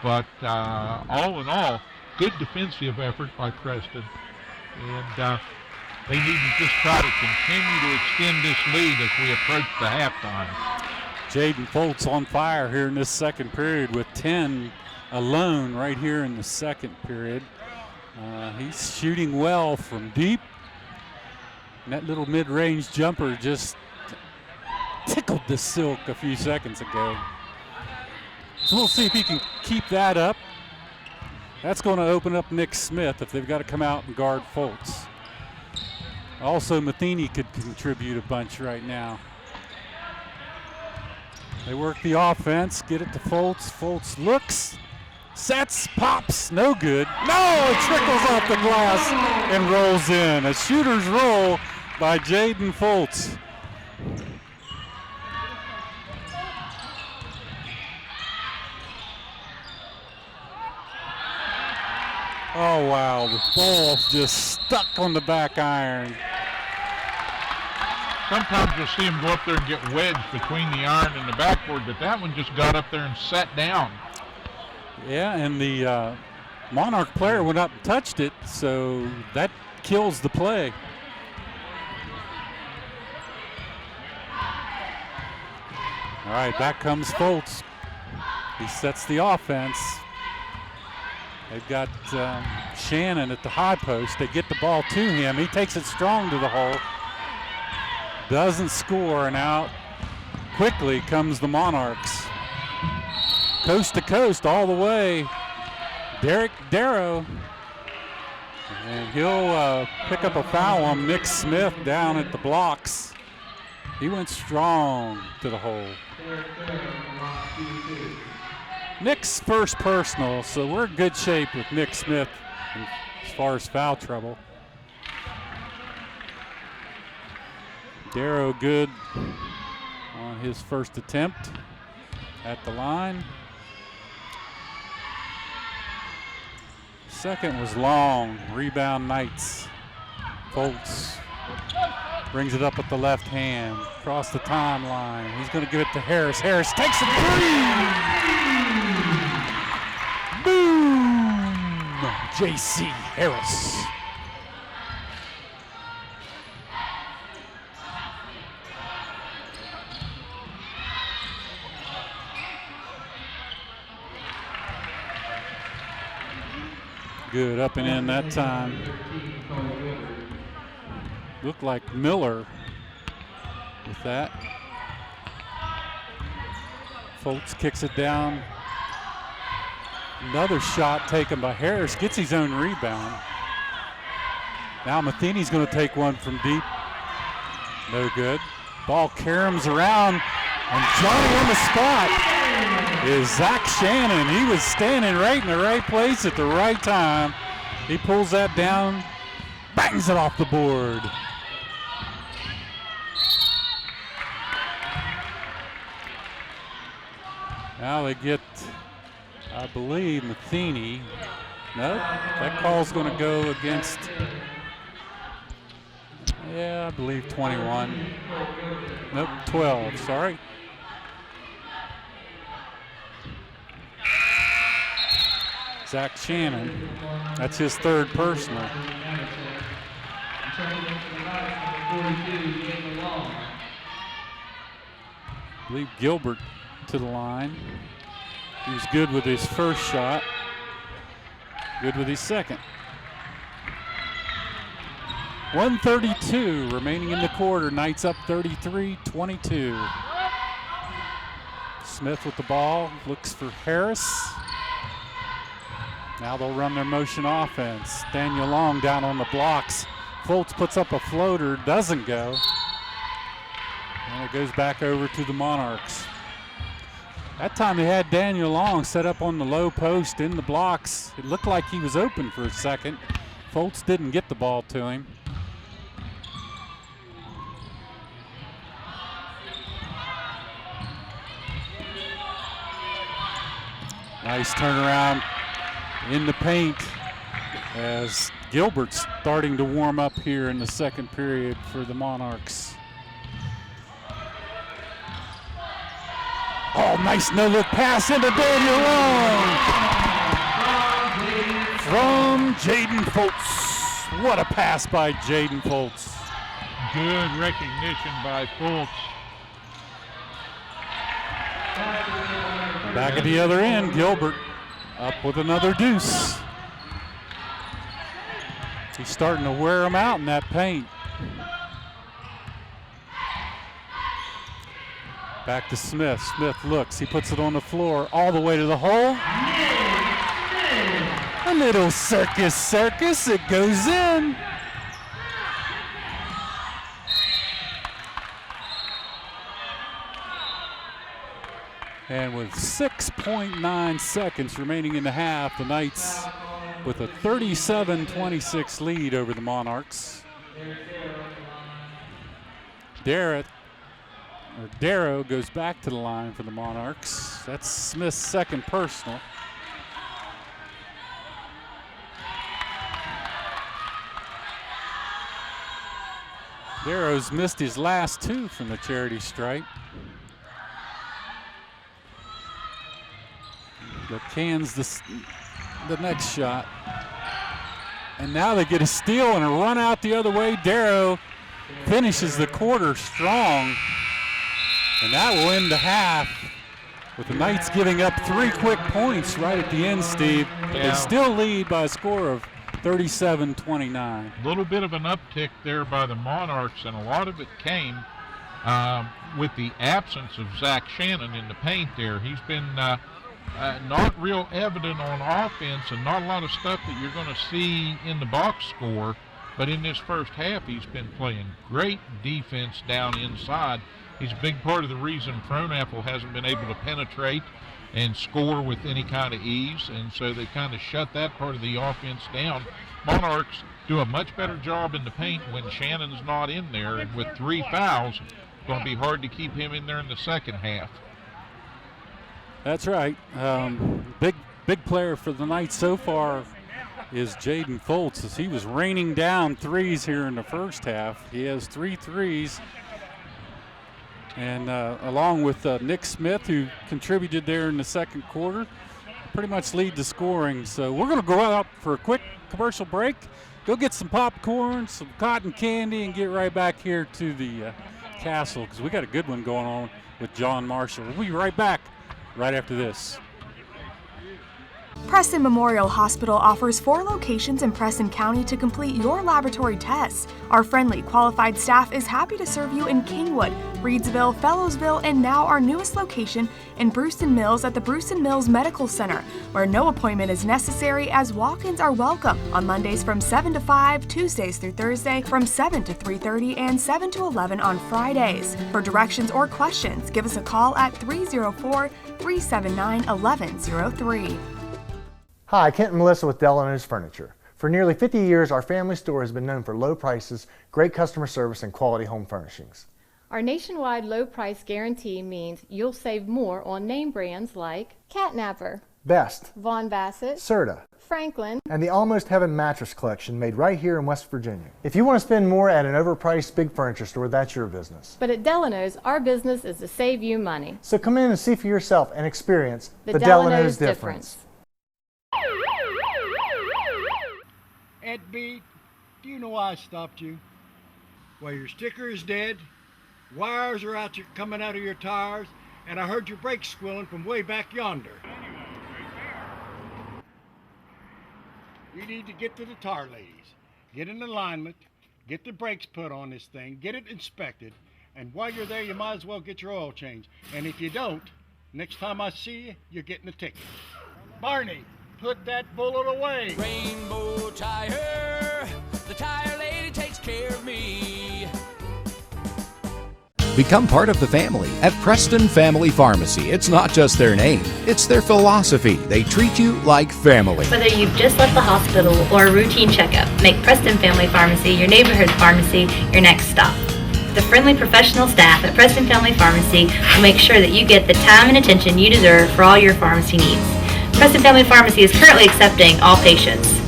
But all in all, good defensive effort by Preston. And they need to just try to continue to extend this lead as we approach the halftime. Jaden Foltz on fire here in this second period with 10 alone right here in the second period. He's shooting well from deep. And that little mid-range jumper just tickled the silk a few seconds ago. So we'll see if he can keep that up. That's going to open up Nick Smith if they've got to come out and guard Foltz. Also, Matheny could contribute a bunch right now. They work the offense, get it to Foltz. Foltz looks, sets, pops, no good. No, it trickles off the glass and rolls in. A shooter's roll by Jaden Foltz. Oh, wow, the ball just stuck on the back iron. Sometimes you'll see him go up there and get wedged between the iron and the backboard, but that one just got up there and sat down. Yeah, and the Monarch player went up and touched it, so that kills the play. All right, back comes Foltz. He sets the offense. They've got Shannon at the high post. They get the ball to him. He takes it strong to the hole. Doesn't score, and out quickly comes the Monarchs. Coast to coast all the way. Derek Darrow. And he'll pick up a foul on Nick Smith down at the blocks. He went strong to the hole. Nick's first personal, so we're in good shape with Nick Smith as far as foul trouble. Darrow good on his first attempt at the line. Second was long. Rebound Knights. Foltz brings it up with the left hand. Across the timeline. He's going to give it to Harris. Harris takes a three. Boom! J.C. Harris. Good up and in that time. Looked like Miller with that. Foltz kicks it down. Another shot taken by Harris, gets his own rebound. Now Matheny's going to take one from deep. No good. Ball caroms around, and Johnny on the spot is Zach Shannon. He was standing right in the right place at the right time. He pulls that down, bangs it off the board. Now they get, I believe, Matheny. Nope, that call's going to go against, I believe 21. Nope, 12, sorry. Zach Shannon, that's his third personal. I believe Gilbert to the line. He was good with his first shot, good with his second. 1:32 remaining in the quarter. Knights up 33-22. Smith with the ball, looks for Harris. Now they'll run their motion offense. Daniel Long down on the blocks. Foltz puts up a floater, doesn't go. And it goes back over to the Monarchs. That time they had Daniel Long set up on the low post in the blocks. It looked like he was open for a second. Foltz didn't get the ball to him. Nice turnaround in the paint as Gilbert's starting to warm up here in the second period for the Monarchs. Oh, nice no-look pass into Daniel Long from Jaden Foltz. What a pass by Jaden Foltz. Good recognition by Foltz. Back at the other end, Gilbert up with another deuce. He's starting to wear him out in that paint. Back to Smith. Smith looks. He puts it on the floor all the way to the hole. A little circus. It goes in. And with 6.9 seconds remaining in the half, the Knights with a 37-26 lead over the Monarchs. Darrow goes back to the line for the Monarchs. That's Smith's second personal. Darrow's missed his last two from the charity stripe. But cans the next shot. And now they get a steal and a run out the other way. Darrow finishes the quarter strong. And that will end the half with the Knights giving up 3 quick points right at the end, Steve. Yeah. They still lead by a score of 37-29. A little bit of an uptick there by the Monarchs, and a lot of it came with the absence of Zach Shannon in the paint there. He's been not real evident on offense and not a lot of stuff that you're going to see in the box score, but in this first half he's been playing great defense down inside. He's a big part of the reason Frohnapple hasn't been able to penetrate and score with any kind of ease, and so they kind of shut that part of the offense down. Monarchs do a much better job in the paint when Shannon's not in there, and with 3 fouls, it's going to be hard to keep him in there in the second half. That's right. Big player for the Knights so far is Jaden Foltz, as he was raining down threes here in the first half. He has 3 threes. And along with Nick Smith, who contributed there in the second quarter, pretty much lead the scoring. So we're going to go out for a quick commercial break, go get some popcorn, some cotton candy, and get right back here to the castle, because we got a good one going on with John Marshall. We'll be right back right after this. Preston Memorial Hospital offers 4 locations in Preston County to complete your laboratory tests. Our friendly, qualified staff is happy to serve you in Kingwood, Reedsville, Fellowsville, and now our newest location in Brewston Mills at the Brewston Mills Medical Center, where no appointment is necessary as walk-ins are welcome on Mondays from 7 to 5, Tuesdays through Thursday from 7 to 3:30, and 7 to 11 on Fridays. For directions or questions, give us a call at 304-379-1103. Hi, Kent and Melissa with Delano's Furniture. For nearly 50 years, our family store has been known for low prices, great customer service, and quality home furnishings. Our nationwide low price guarantee means you'll save more on name brands like Catnapper, Best, Von Bassett, Serta, Franklin, and the Almost Heaven mattress collection made right here in West Virginia. If you want to spend more at an overpriced big furniture store, that's your business. But at Delano's, our business is to save you money. So come in and see for yourself and experience the Delano's difference. Ed B, do you know why I stopped you? Well, your sticker is dead, wires are coming out of your tires, and I heard your brakes squealing from way back yonder. You need to get to the tire ladies, get in alignment, get the brakes put on this thing, get it inspected, and while you're there, you might as well get your oil changed. And if you don't, next time I see you, you're getting a ticket. Barney, put that bullet away. Rainbow Tire, the tire lady takes care of me. Become part of the family at Preston Family Pharmacy. It's not just their name, it's their philosophy. They treat you like family. Whether you've just left the hospital or a routine checkup, make Preston Family Pharmacy your neighborhood pharmacy your next stop. The friendly professional staff at Preston Family Pharmacy will make sure that you get the time and attention you deserve for all your pharmacy needs. Preston Family Pharmacy is currently accepting all patients.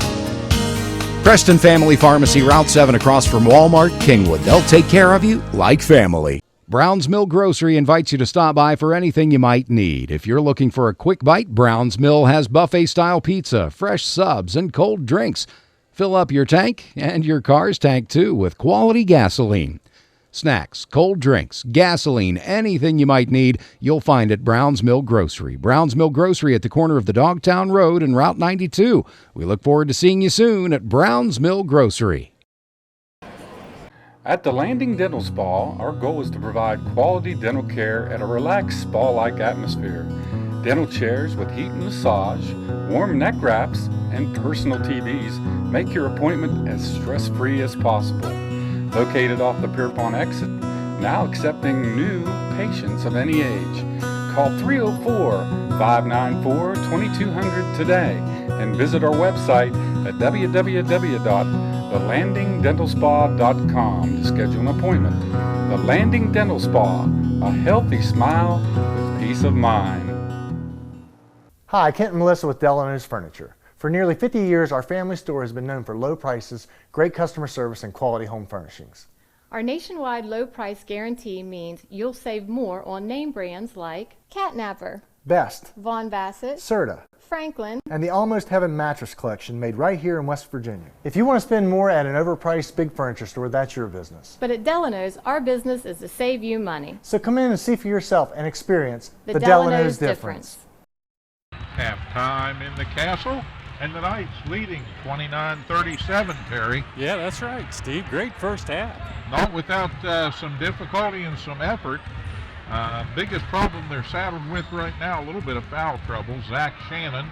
Preston Family Pharmacy, Route 7 across from Walmart, Kingwood. They'll take care of you like family. Brown's Mill Grocery invites you to stop by for anything you might need. If you're looking for a quick bite, Brown's Mill has buffet-style pizza, fresh subs, and cold drinks. Fill up your tank and your car's tank too with quality gasoline. Snacks, cold drinks, gasoline, anything you might need, you'll find at Brown's Mill Grocery. Brown's Mill Grocery at the corner of the Dogtown Road and Route 92. We look forward to seeing you soon at Brown's Mill Grocery. At the Landing Dental Spa, our goal is to provide quality dental care at a relaxed spa-like atmosphere. Dental chairs with heat and massage, warm neck wraps, and personal TVs make your appointment as stress-free as possible. Located off the Pierpont exit, now accepting new patients of any age. Call 304-594-2200 today and visit our website at www.thelandingdentalspa.com to schedule an appointment. The Landing Dental Spa, a healthy smile with peace of mind. Hi, Kent and Melissa with Delano's Furniture. For nearly 50 years, our family store has been known for low prices, great customer service, and quality home furnishings. Our nationwide low price guarantee means you'll save more on name brands like Catnapper, Best, Von Bassett, Serta, Franklin, and the Almost Heaven mattress collection made right here in West Virginia. If you want to spend more at an overpriced big furniture store, that's your business. But at Delano's, our business is to save you money. So come in and see for yourself and experience the Delano's difference. Halftime in the Castle, and the Knights leading 29-37, Terry. Yeah, that's right, Steve. Great first half. Not without some difficulty and some effort. Biggest problem they're saddled with right now, a little bit of foul trouble. Zach Shannon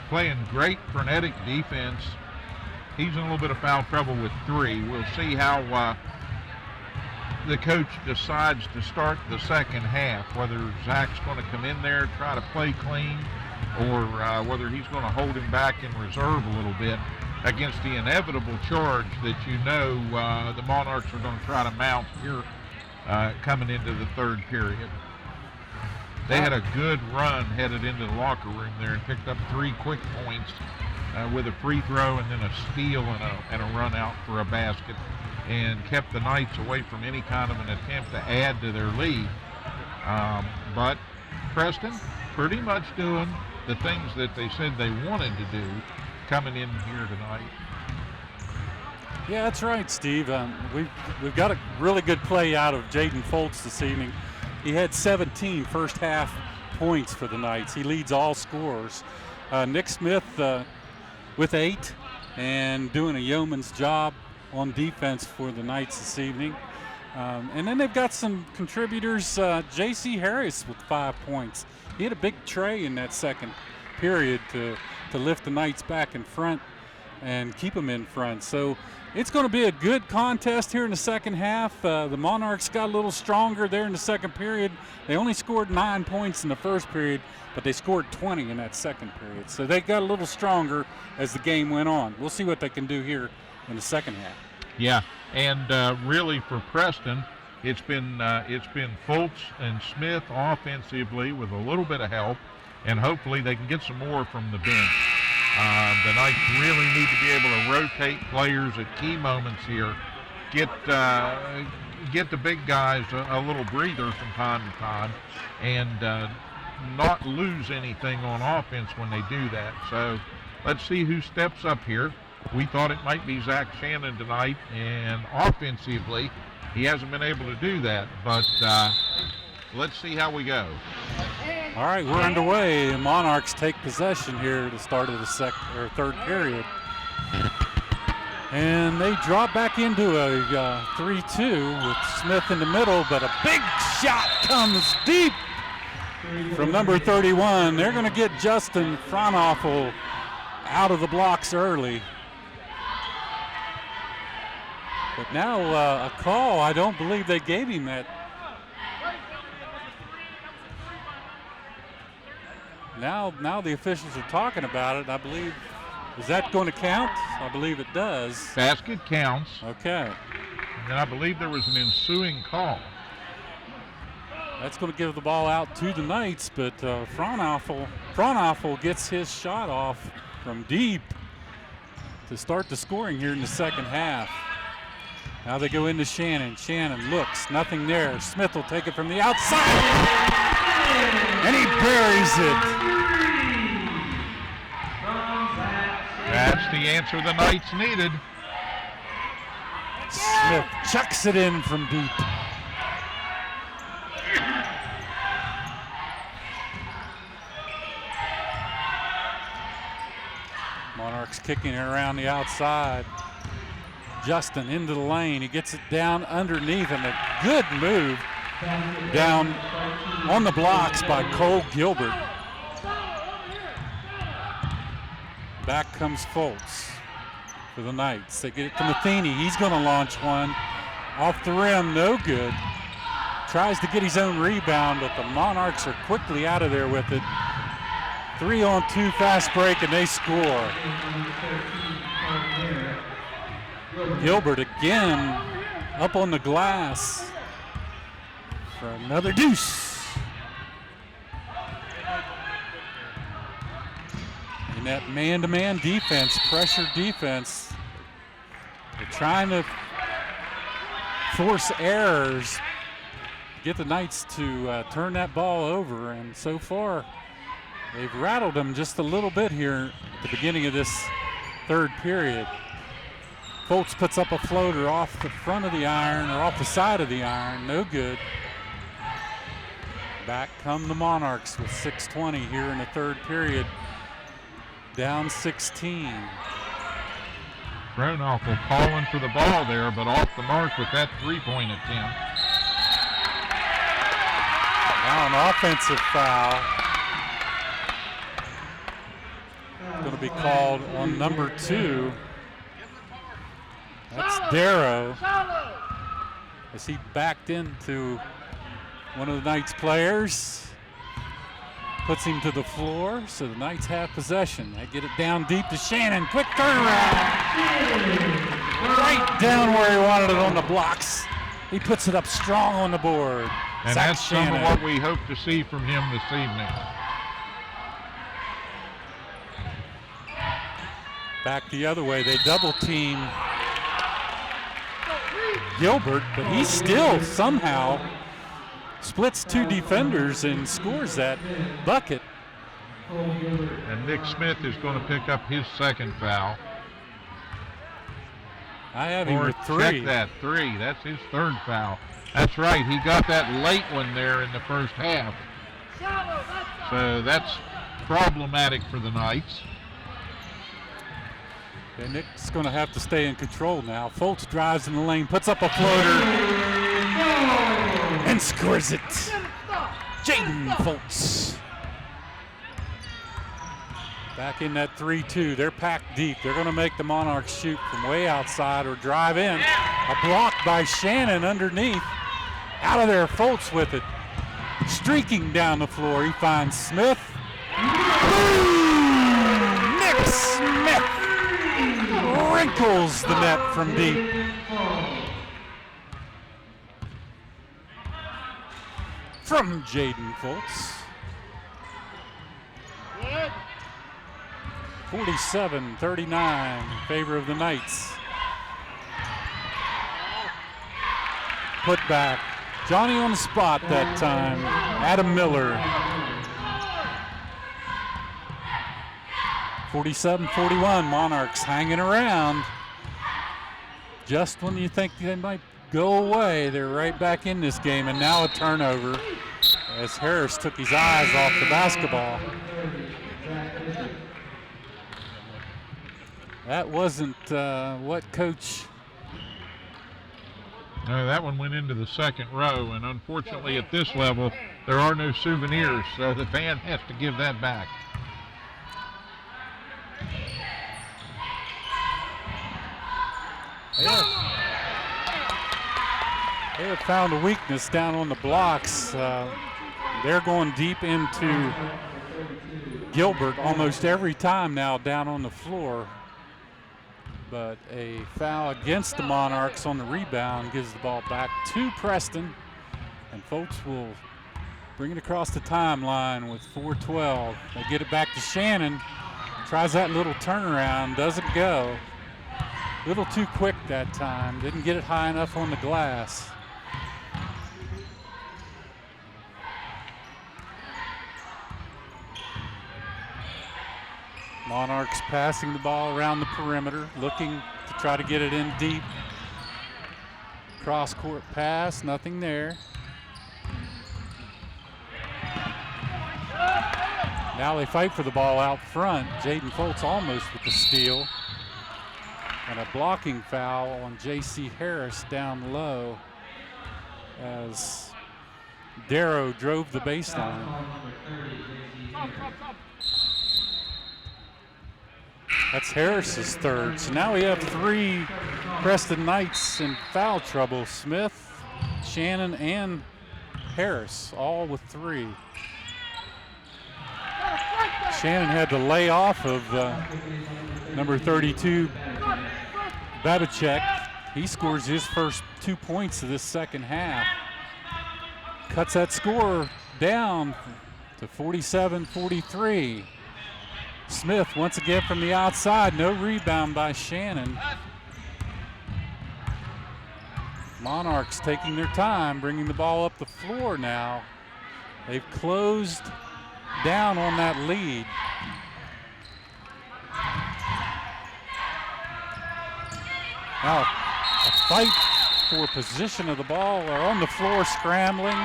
playing great frenetic defense. He's in a little bit of foul trouble with 3. We'll see how the coach decides to start the second half, whether Zach's going to come in there, try to play clean, or whether he's going to hold him back in reserve a little bit against the inevitable charge that the Monarchs are going to try to mount here coming into the third period. They had a good run headed into the locker room there and picked up 3 quick points with a free throw and then a steal and a run out for a basket, and kept the Knights away from any kind of an attempt to add to their lead. But Preston pretty much doing the things that they said they wanted to do coming in here tonight. Yeah, that's right, Steve. We've got a really good play out of Jaden Foltz this evening. He had 17 first half points for the Knights. He leads all scorers. Nick Smith with 8 and doing a yeoman's job on defense for the Knights this evening. And then they've got some contributors. J.C. Harris with 5 points. He had a big tray in that second period to lift the Knights back in front and keep them in front. So it's going to be a good contest here in the second half. The Monarchs got a little stronger there in the second period. They only scored 9 points in the first period, but they scored 20 in that second period. So they got a little stronger as the game went on. We'll see what they can do here in the second half. Yeah, and really for Preston, it's been Fultz and Smith offensively with a little bit of help, and hopefully they can get some more from the bench. The Knights really need to be able to rotate players at key moments here, get the big guys a little breather from time to time, and not lose anything on offense when they do that. So let's see who steps up here. We thought it might be Zach Shannon tonight, and offensively, he hasn't been able to do that, but let's see how we go. All right, we're underway. The Monarchs take possession here at the start of the third period. And they drop back into a 3-2 with Smith in the middle, but a big shot comes deep from number 31. They're going to get Justin Fraunhoffel out of the blocks early. But now a call, I don't believe they gave him that. Now the officials are talking about it. I believe, is that going to count? I believe it does. Basket counts. Okay. And I believe there was an ensuing call. That's going to give the ball out to the Knights, but Fraunhoffel gets his shot off from deep to start the scoring here in the second half. Now they go into Shannon. Shannon looks, nothing there. Smith will take it from the outside, and he buries it. That's the answer the Knights needed. Smith chucks it in from deep. Monarchs kicking it around the outside. Justin into the lane. He gets it down underneath, and a good move down on the blocks by Cole Gilbert. Back comes Fultz for the Knights. They get it to Matheny. He's going to launch one off the rim. No good. Tries to get his own rebound, but the Monarchs are quickly out of there with it. 3-on-2 fast break, and they score. Gilbert again up on the glass for another deuce. In that man-to-man defense, pressure defense, they're trying to force errors, get the Knights to turn that ball over, and so far they've rattled them just a little bit here at the beginning of this third period. Fultz puts up a floater off the front of the iron, or off the side of the iron, no good. Back come the Monarchs with 6:20 here in the third period, down 16. Fraunhoffel calling for the ball there, but off the mark with that three-point attempt. Now an offensive foul. Going to be called on number 2. That's Darrow, as he backed into one of the Knights players. Puts him to the floor, so the Knights have possession. They get it down deep to Shannon. Quick turnaround. Right down where he wanted it on the blocks. He puts it up strong on the board. And Zach that's Shannon. some of what we hope to see from him this evening. Back the other way, they double team Gilbert, but he still somehow splits 2 defenders and scores that bucket. And Nick Smith is going to pick up his second foul. I have him with 3. Check that, 3. That's his third foul. That's right. He got that late one there in the first half. So that's problematic for the Knights. And Nick's going to have to stay in control now. Foltz drives in the lane, puts up a floater, and scores it. Jaden Foltz. Back in that 3-2. They're packed deep. They're going to make the Monarchs shoot from way outside or drive in. A block by Shannon underneath. Out of there, Foltz with it. Streaking down the floor, he finds Smith. Nick Smith wrinkles the net from deep. From Jaden Foltz. 47-39 in favor of the Knights. Put back. Johnny on the spot that time. Adam Miller. 47-41, Monarchs hanging around. Just when you think they might go away, they're right back in this game, and now a turnover as Harris took his eyes off the basketball. That wasn't what Coach... No, that one went into the second row, and unfortunately at this level, there are no souvenirs, so the fan has to give that back. They have found a weakness down on the blocks. They're going deep into Gilbert almost every time now down on the floor. But a foul against the Monarchs on the rebound gives the ball back to Preston. And Foltz will bring it across the timeline with 4:12. They get it back to Shannon. Tries that little turnaround, doesn't go. A little too quick that time. Didn't get it high enough on the glass. Monarchs passing the ball around the perimeter, looking to try to get it in deep. Cross-court pass, nothing there. Now they fight for the ball out front. Jaden Foltz almost with the steal. And a blocking foul on J.C. Harris down low as Darrow drove the baseline. That's Harris's third. So now we have three Preston Knights in foul trouble. Smith, Shannon, and Harris, all with three. Shannon had to lay off of number 32, Babicek. He scores his first 2 points of this second half. Cuts that score down to 47-43. Smith once again from the outside, no rebound by Shannon. Monarchs taking their time, bringing the ball up the floor now. They've closed down on that lead. Now a fight for position of the ball. They're on the floor scrambling.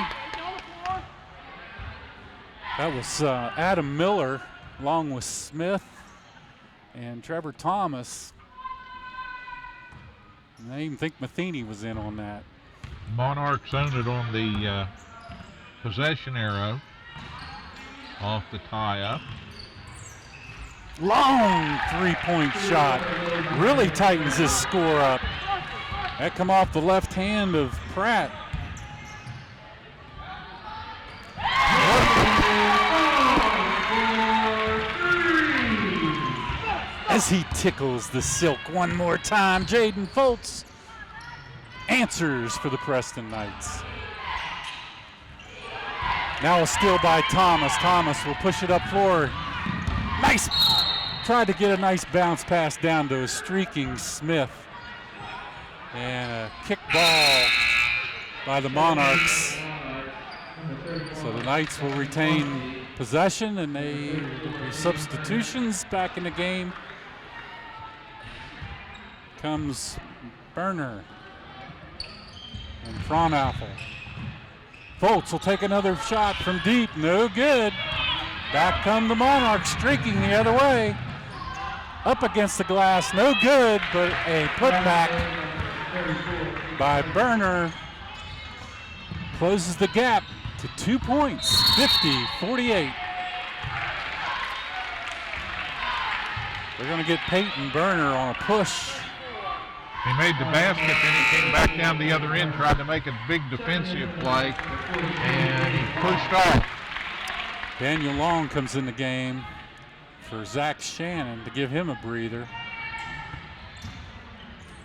That was Adam Miller along with Smith and Trevor Thomas. And I even think Matheny was in on that. Monarchs own it on the possession arrow off the tie-up. Long three-point shot. Really tightens this score up. That come off the left hand of Pratt. As he tickles the silk one more time, Jaden Foltz answers for the Preston Knights. Now a steal by Thomas. Thomas will push it up floor. Nice. Tried to get a nice bounce pass down to a streaking Smith. And a kick ball by the Monarchs. So the Knights will retain possession, and they substitutions back in the game. Comes Berner and Fraunhofer. Foltz will take another shot from deep, no good. Back come the Monarchs, streaking the other way. Up against the glass, no good, but a putback by Burner closes the gap to 2 points, 50-48. They're going to get Peyton Burner on a push. He made the basket, then he came back down the other end, tried to make a big defensive play, and he pushed off. Daniel Long comes in the game for Zach Shannon to give him a breather.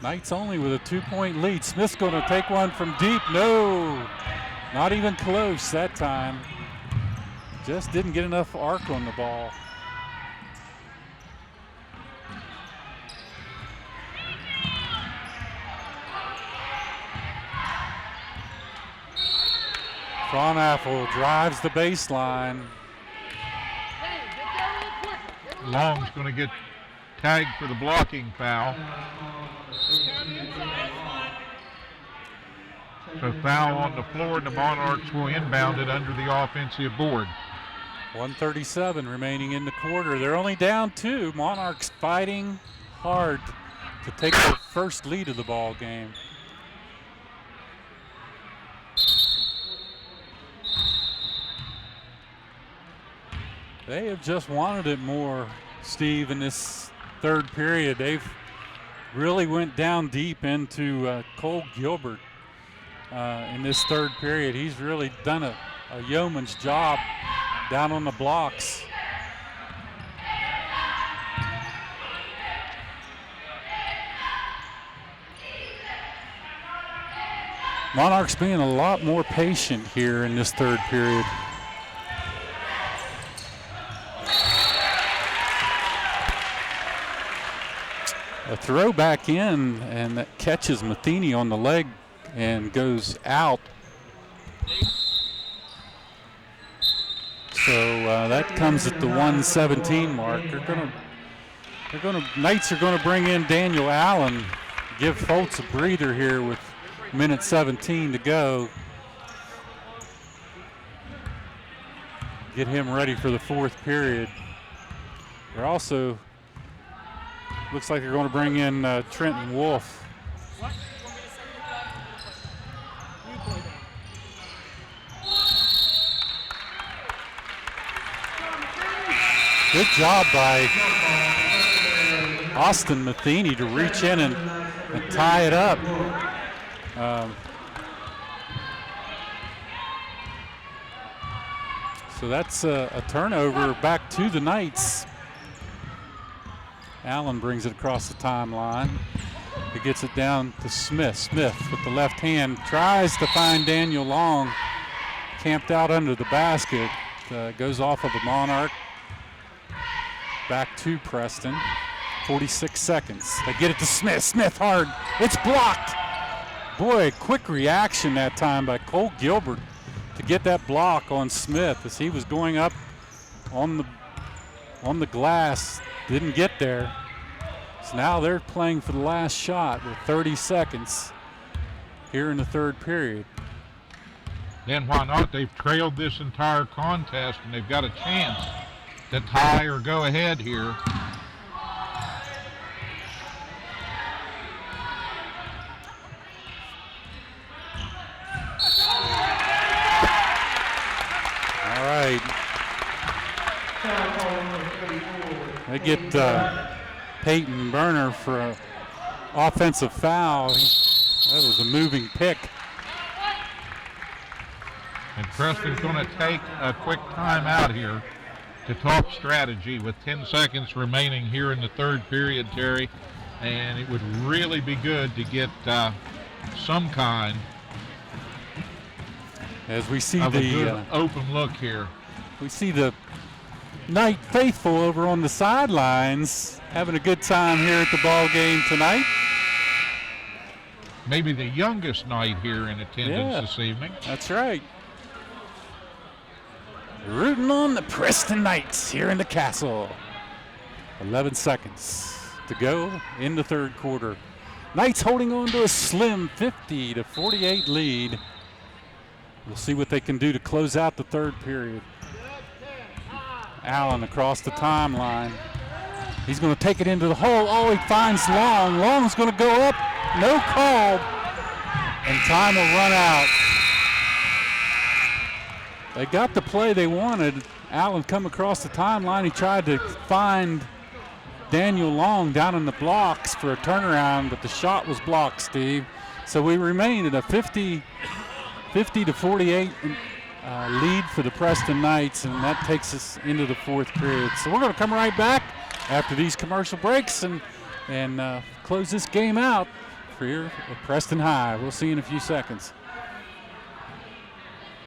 Knights only with a 2-point lead. Smith's going to take one from deep. No, not even close that time. Just didn't get enough arc on the ball. Frauenapfel drives the baseline. Long's going to get tagged for the blocking foul. So foul on the floor, and the Monarchs will inbound it under the offensive board. 1:37 remaining in the quarter. They're only down 2. Monarchs fighting hard to take their first lead of the ball game. They have just wanted it more, Steve, in this third period. They've really went down deep into Cole Gilbert in this third period. He's really done a yeoman's job down on the blocks. Monarchs being a lot more patient here in this third period. A throw back in, and that catches Matheny on the leg and goes out. So that comes at the 1:17 mark. Knights are gonna bring in Daniel Allen, give Foltz a breather here with minute 17 to go. Get him ready for the fourth period. They're also, looks like they're going to bring in Trenton Wolf. Good job by Austin Matheny to reach in and tie it up. So that's a turnover back to the Knights. Allen brings it across the timeline. He gets it down to Smith. Smith with the left hand tries to find Daniel Long. Camped out under the basket. Goes off of a Monarch. Back to Preston. 46 seconds. They get it to Smith. Smith hard. It's blocked. Boy, quick reaction that time by Cole Gilbert to get that block on Smith as he was going up on the glass. Didn't get there. So now they're playing for the last shot with 30 seconds here in the third period. Then why not? They've trailed this entire contest, and they've got a chance to tie or go ahead here. All right. They get Peyton Burner for an offensive foul. That was a moving pick. And Preston's going to take a quick timeout here to talk strategy with 10 seconds remaining here in the third period, Terry. And it would really be good to get some kind as we see of the a good open look here. We see the Knight faithful over on the sidelines having a good time here at the ball game tonight. Maybe the youngest Knight here in attendance this evening. That's right. Rooting on the Preston Knights here in the castle. 11 seconds to go in the third quarter. Knights holding on to a slim 50-48 lead. We'll see what they can do to close out the third period. Allen across the timeline. He's going to take it into the hole. Oh, he finds Long. Long's going to go up. No call. And time will run out. They got the play they wanted. Allen come across the timeline. He tried to find Daniel Long down in the blocks for a turnaround, but the shot was blocked, Steve. So we remain at a 50 to 48 lead for the Preston Knights, and that takes us into the fourth period. So we're going to come right back after these commercial breaks and close this game out for here at Preston High. We'll see you in a few seconds.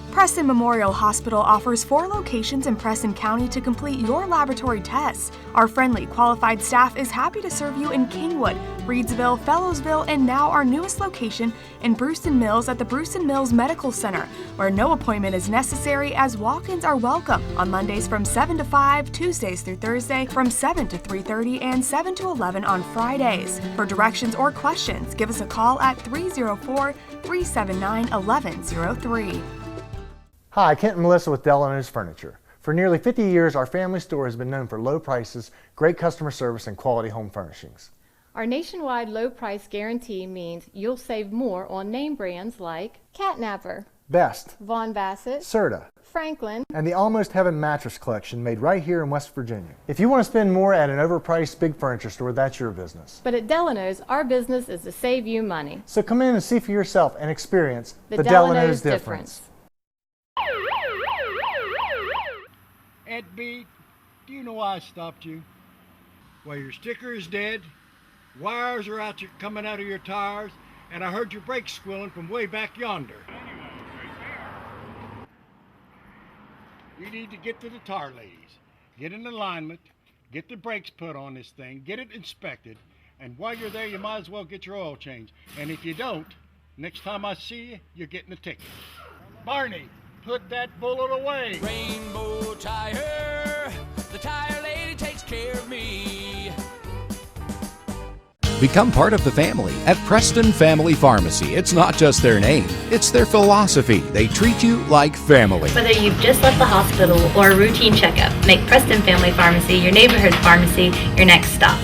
Preston Memorial Hospital offers 4 locations in Preston County to complete your laboratory tests. Our friendly, qualified staff is happy to serve you in Kingwood, Reedsville, Fellowsville, and now our newest location in Brewston Mills at the Brewston Mills Medical Center, where no appointment is necessary as walk-ins are welcome on Mondays from 7 to 5, Tuesdays through Thursday from 7 to 3:30, and 7 to 11 on Fridays. For directions or questions, give us a call at 304-379-1103. Hi, Kent and Melissa with Delano's Furniture. For nearly 50 years, our family store has been known for low prices, great customer service, and quality home furnishings. Our nationwide low price guarantee means you'll save more on name brands like Catnapper, Best, Von Bassett, Serta, Franklin, and the Almost Heaven mattress collection made right here in West Virginia. If you want to spend more at an overpriced big furniture store, that's your business. but at Delano's, our business is to save you money. So come in and see for yourself and experience The Delano's difference. Ed B, do you know why I stopped you? Well, your sticker is dead, wires are coming out of your tires, and I heard your brakes squealing from way back yonder. You need to get to the tire ladies, get in alignment, get the brakes put on this thing, get it inspected, and while you're there, you might as well get your oil changed. And if you don't, next time I see you, you're getting a ticket. Barney, put that bullet away. Rainbow Tire, the tire lady takes care of me. Become part of the family at Preston Family Pharmacy. It's not just their name, it's their philosophy. They treat you like family. Whether you've just left the hospital or a routine checkup, make Preston Family Pharmacy your neighborhood pharmacy your next stop.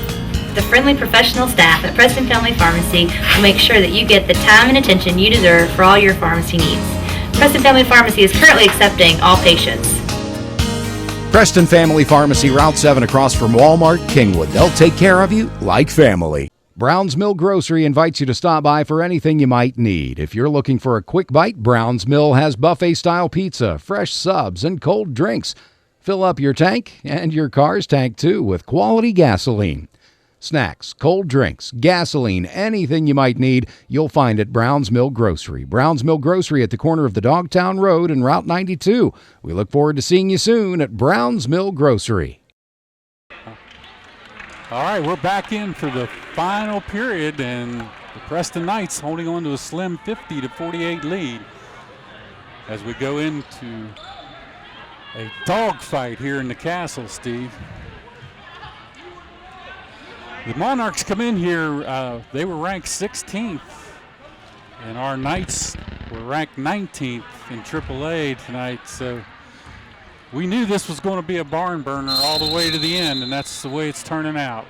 The friendly professional staff at Preston Family Pharmacy will make sure that you get the time and attention you deserve for all your pharmacy needs. Preston Family Pharmacy is currently accepting all patients. Preston Family Pharmacy, Route 7 across from Walmart, Kingwood. They'll take care of you like family. Brown's Mill Grocery invites you to stop by for anything you might need. If you're looking for a quick bite, Brown's Mill has buffet-style pizza, fresh subs, and cold drinks. Fill up your tank and your car's tank, too, with quality gasoline. Snacks, cold drinks, gasoline, anything you might need, you'll find at Brown's Mill Grocery. Brown's Mill Grocery at the corner of the Dogtown Road and Route 92. We look forward to seeing you soon at Brown's Mill Grocery. All right, we're back in for the final period, and the Preston Knights holding on to a slim 50 to 48 lead as we go into a dogfight here in the castle, Steve. The Monarchs come in here, they were ranked 16th, and our Knights were ranked 19th in AAA tonight, so we knew this was going to be a barn burner all the way to the end, and that's the way it's turning out.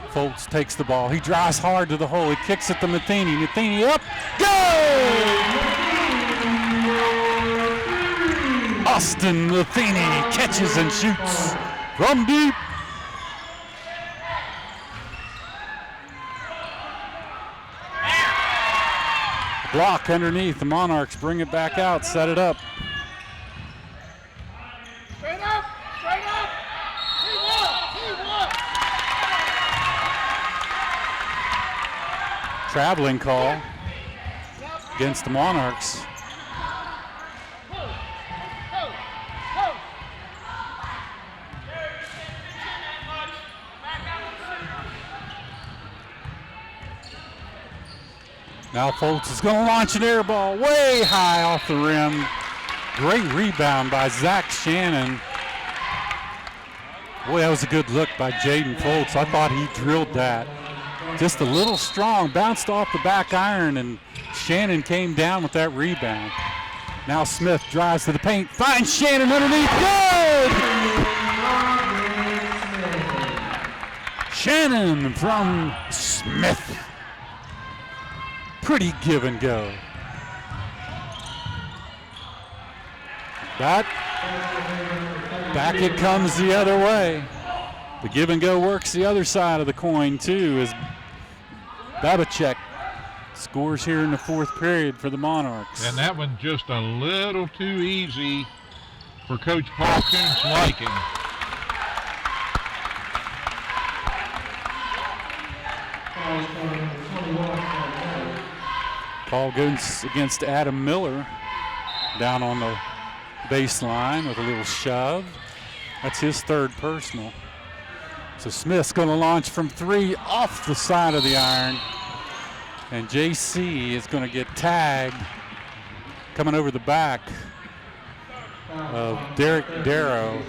Foltz takes the ball. He drives hard to the hole. He kicks it to Matheny. Matheny up. Go! Austin Matheny catches and shoots from deep. Block underneath. The Monarchs bring it back out, set it up. Straight up, straight up. T1. Traveling call against the Monarchs. Now Foltz is going to launch an air ball way high off the rim. Great rebound by Zach Shannon. Boy, that was a good look by Jaden Foltz. I thought he drilled that. Just a little strong, bounced off the back iron, and Shannon came down with that rebound. Now Smith drives to the paint, finds Shannon underneath, good! Shannon from Smith. Pretty give and go. Back it comes the other way. The give and go works the other side of the coin too, as Babachek scores here in the fourth period for the Monarchs. And that one just a little too easy for Coach Paul Coon's liking. Paul goes against Adam Miller down on the baseline with a little shove. That's his third personal. So Smith's going to launch from three off the side of the iron. And JC is going to get tagged coming over the back of Derek Darrow.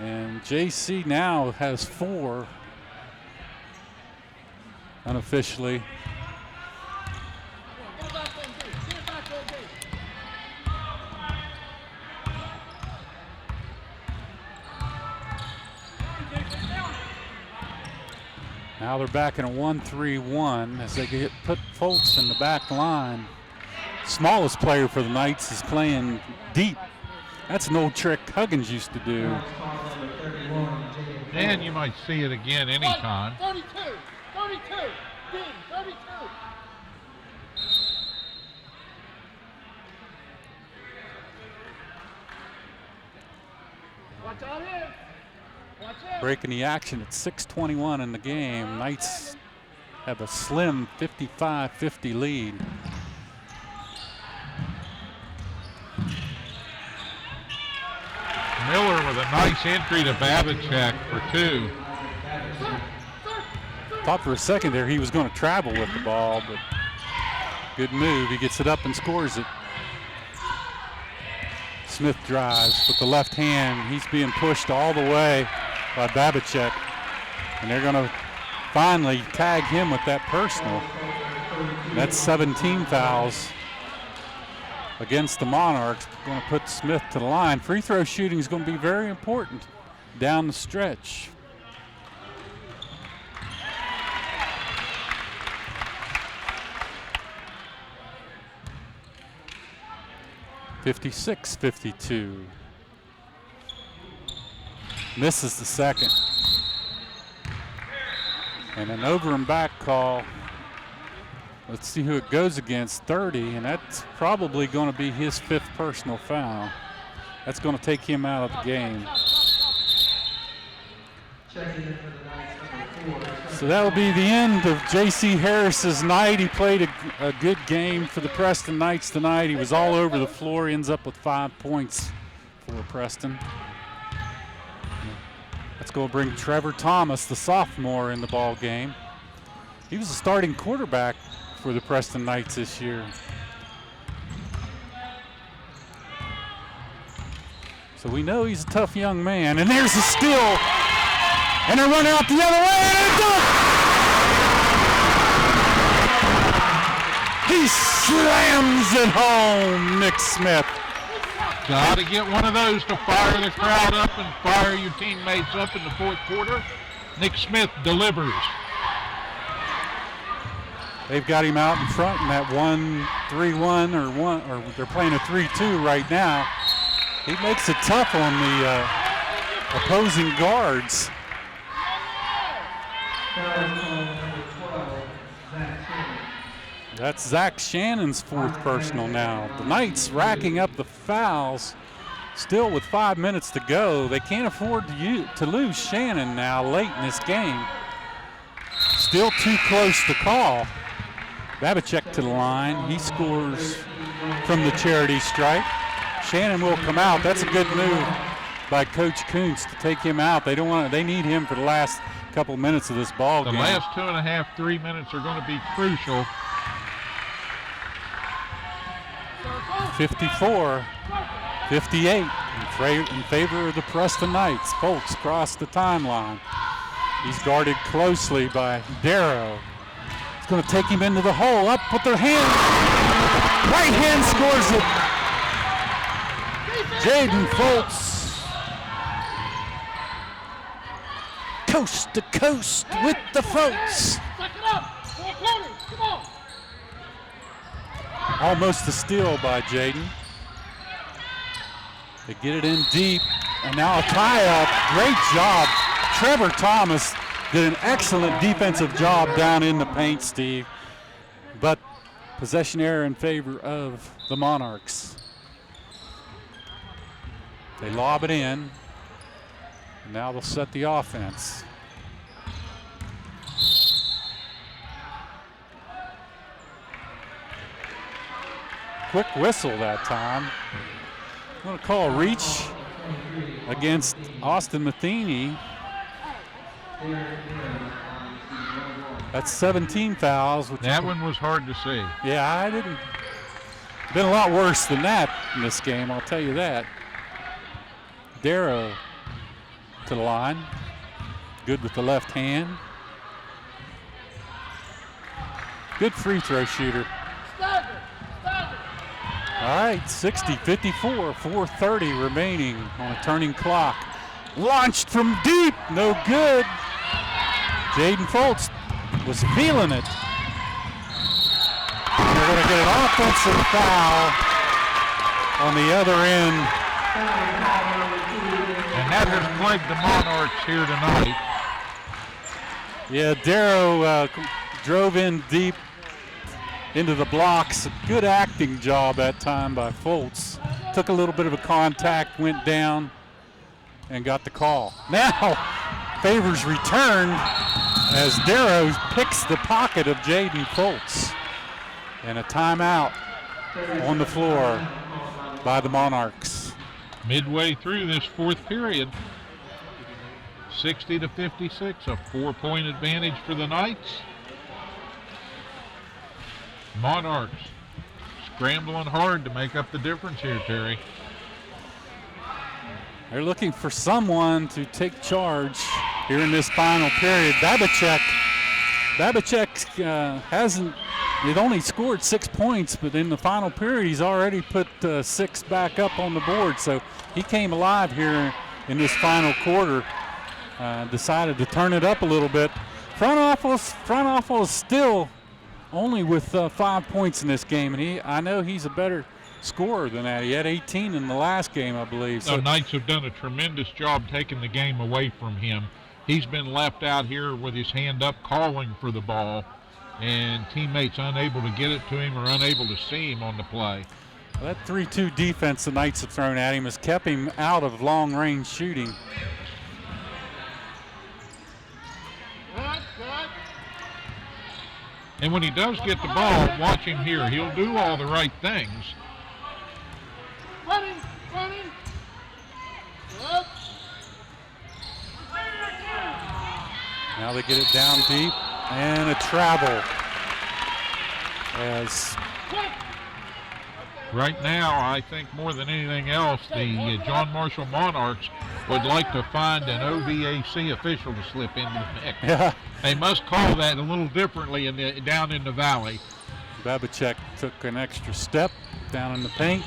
And JC now has 4 unofficially. Now they're back in a 1-3-1 as they put Foltz in the back line. Smallest player for the Knights is playing deep. That's an old trick Huggins used to do. And you might see it again anytime. 32, 32. Watch out here. Breaking the action at 6:21 in the game. Knights have a slim 55-50 lead. Miller with a nice entry to Babachek for 2. Thought for a second there he was going to travel with the ball, but good move. He gets it up and scores it. Smith drives with the left hand. He's being pushed all the way by Babachek, and they're going to finally tag him with that personal. That's 17 fouls against the Monarchs. Going to put Smith to the line. Free throw shooting is going to be very important down the stretch. (56-52). Misses the second. And an over and back call. Let's see who it goes against. 30, and that's probably going to be his 5th personal foul. That's going to take him out of the game. So that will be the end of J.C. Harris's night. He played a good game for the Preston Knights tonight. He was all over the floor. He ends up with 5 points for Preston. Let's go bring Trevor Thomas, the sophomore, in the ball game. He was the starting quarterback for the Preston Knights this year. So we know he's a tough young man. And there's a steal. And a run out the other way, and a dunk! He slams it home, Nick Smith. Got to get one of those to fire the crowd up and fire your teammates up in the fourth quarter. Nick Smith delivers. They've got him out in front in that 1-3-1 or they're playing a 3-2 right now. He makes it tough on the opposing guards. That's Zach Shannon's 4th personal now. The Knights racking up the fouls. Still with 5 minutes to go. They can't afford to lose Shannon now late in this game. Still too close to call. Babachek to the line. He scores from the charity stripe. Shannon will come out. That's a good move by Coach Kuntz to take him out. They need him for the last couple minutes of this ball game. The last 2.5, 3 minutes are going to be crucial. 54-58 in favor of the Preston Knights. Foltz crossed the timeline. He's guarded closely by Darrow. It's going to take him into the hole. Up with their hands. Right hand scores it. Jaden Foltz. Coast to coast with the Foltz. Almost a steal by Jaden. They get it in deep, and now a tie-up. Great job. Trevor Thomas did an excellent defensive job down in the paint, Steve. But possession error in favor of the Monarchs. They lob it in. Now they'll set the offense. Quick whistle that time. I'm going to call a reach against Austin Matheny. That's 17 fouls. That one was hard to see. Yeah, I didn't. Been a lot worse than that in this game, I'll tell you that. Darrow to the line. Good with the left hand. Good free throw shooter. All right, 60-54, 4:30 remaining on a turning clock. Launched from deep, no good. Jaden Foltz was feeling it. And they're going to get an offensive foul on the other end. And that has plagued the Monarchs here tonight. Yeah, Darrow drove in deep into the blocks. A good acting job that time by Foltz. Took a little bit of a contact, went down, and got the call. Now, favors returned as Darrow picks the pocket of Jaden Foltz. And a timeout on the floor by the Monarchs. Midway through this fourth period, 60-56, a 4-point advantage for the Knights. Monarchs scrambling hard to make up the difference here, Terry. They're looking for someone to take charge here in this final period. Babachek hasn't, he'd only scored 6 points, but in the final period he's already put 6 back up on the board. So he came alive here in this final quarter. Decided to turn it up a little bit. Front office still only with 5 points in this game, and I know he's a better scorer than that. He had 18 in the last game, I believe. So the Knights have done a tremendous job taking the game away from him. He's been left out here with his hand up calling for the ball, and teammates unable to get it to him or unable to see him on the play. Well, that 3-2 defense the Knights have thrown at him has kept him out of long-range shooting. And when he does get the ball, watch him here. He'll do all the right things. Running. Yep. Now they get it down deep, and a travel. As right now, I think more than anything else, the John Marshall Monarchs would like to find an OVAC official to slip into the mix. Yeah. They must call that a little differently down in the valley. Babachek took an extra step down in the paint.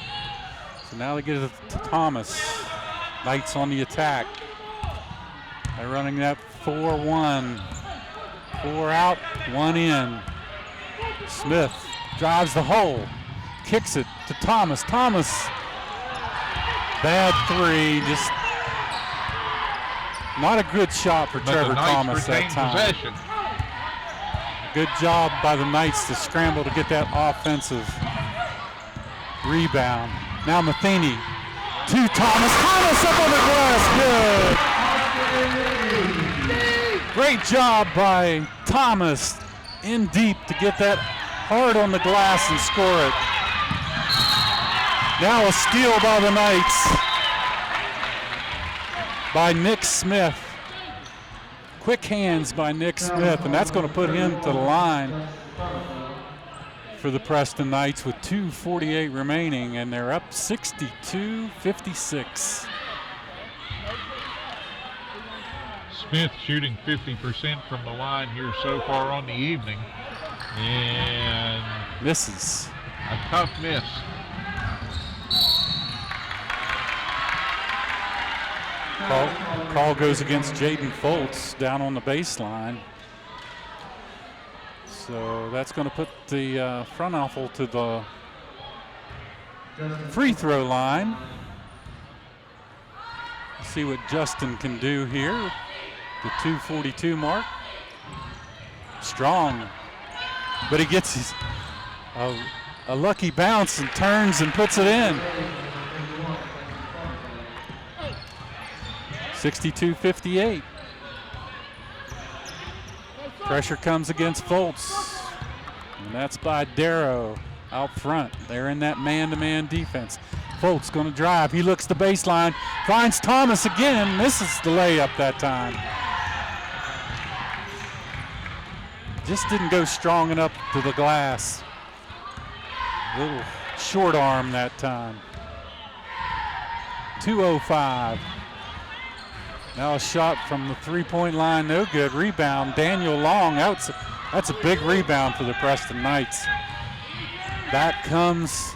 So now they get it to Thomas. Knights on the attack. They're running that 4-1. 4 out, 1 in. Smith drives the hole. Kicks it to Thomas. Thomas, bad 3, just not a good shot for Trevor Thomas that time. Possession. Good job by the Knights to scramble to get that offensive rebound. Now Matheny to Thomas. Thomas up on the glass. Good. Great job by Thomas in deep to get that hard on the glass and score it. Now a steal by the Knights by Nick Smith. Quick hands by Nick Smith, and that's going to put him to the line for the Preston Knights with 2:48 remaining, and they're up 62-56. Smith shooting 50% from the line here so far on the evening, and misses. A tough miss. Call goes against Jaden Foltz down on the baseline. So that's going to put the front awful to the free throw line. See what Justin can do here. The 2:42 mark. Strong, but he gets his a lucky bounce and turns and puts it in. 62-58. Pressure comes against Foltz, and that's by Darrow out front. They're in that man-to-man defense. Foltz going to drive. He looks the baseline, finds Thomas again, misses the layup that time. Just didn't go strong enough to the glass. Little short arm that time. 2:05. Now a shot from the three-point line, no good. Rebound, Daniel Long. That's a big rebound for the Preston Knights. Back comes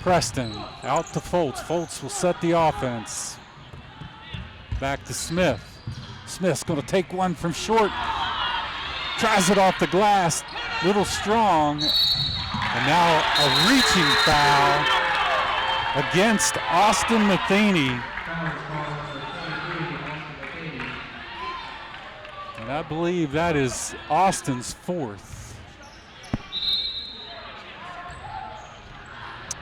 Preston, out to Foltz. Foltz will set the offense. Back to Smith. Smith's going to take one from short. Tries it off the glass, little strong. And now a reaching foul against Austin Matheny. And I believe that is Austin's fourth.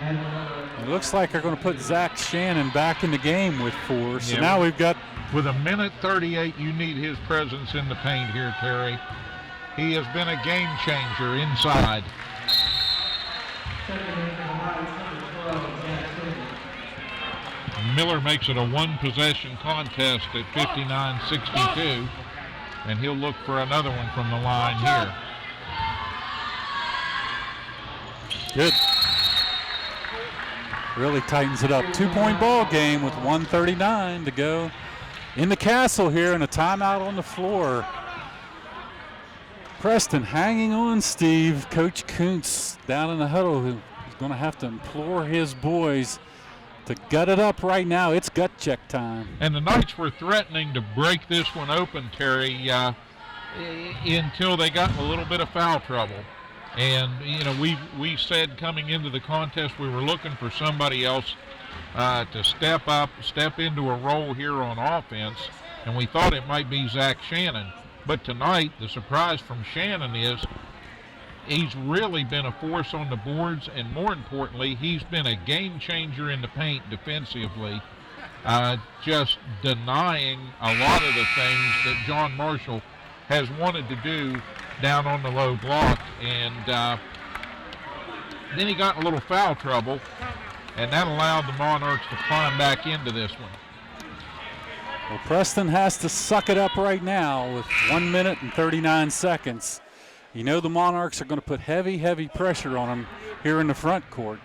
It looks like they're going to put Zach Shannon back in the game with 4. So now we've got... With 1:38, you need his presence in the paint here, Terry. He has been a game changer inside. Miller makes it a one-possession contest at 59-62, and he'll look for another one from the line here. Good. Really tightens it up. 2-point ball game with 1:39 to go in the castle here, and a timeout on the floor. Preston hanging on, Steve. Coach Kuntz down in the huddle, who's going to have to implore his boys to gut it up right now. It's gut check time. And the Knights were threatening to break this one open, Terry, until they got in a little bit of foul trouble. And, you know, we said coming into the contest we were looking for somebody else to step up, step into a role here on offense, and we thought it might be Zach Shannon. But tonight, the surprise from Shannon is he's really been a force on the boards, and more importantly, he's been a game changer in the paint defensively, just denying a lot of the things that John Marshall has wanted to do down on the low block. And then he got in a little foul trouble, and that allowed the Monarchs to climb back into this one. Well, Preston has to suck it up right now with 1 minute and 39 seconds. You know the Monarchs are going to put heavy, heavy pressure on them here in the front court.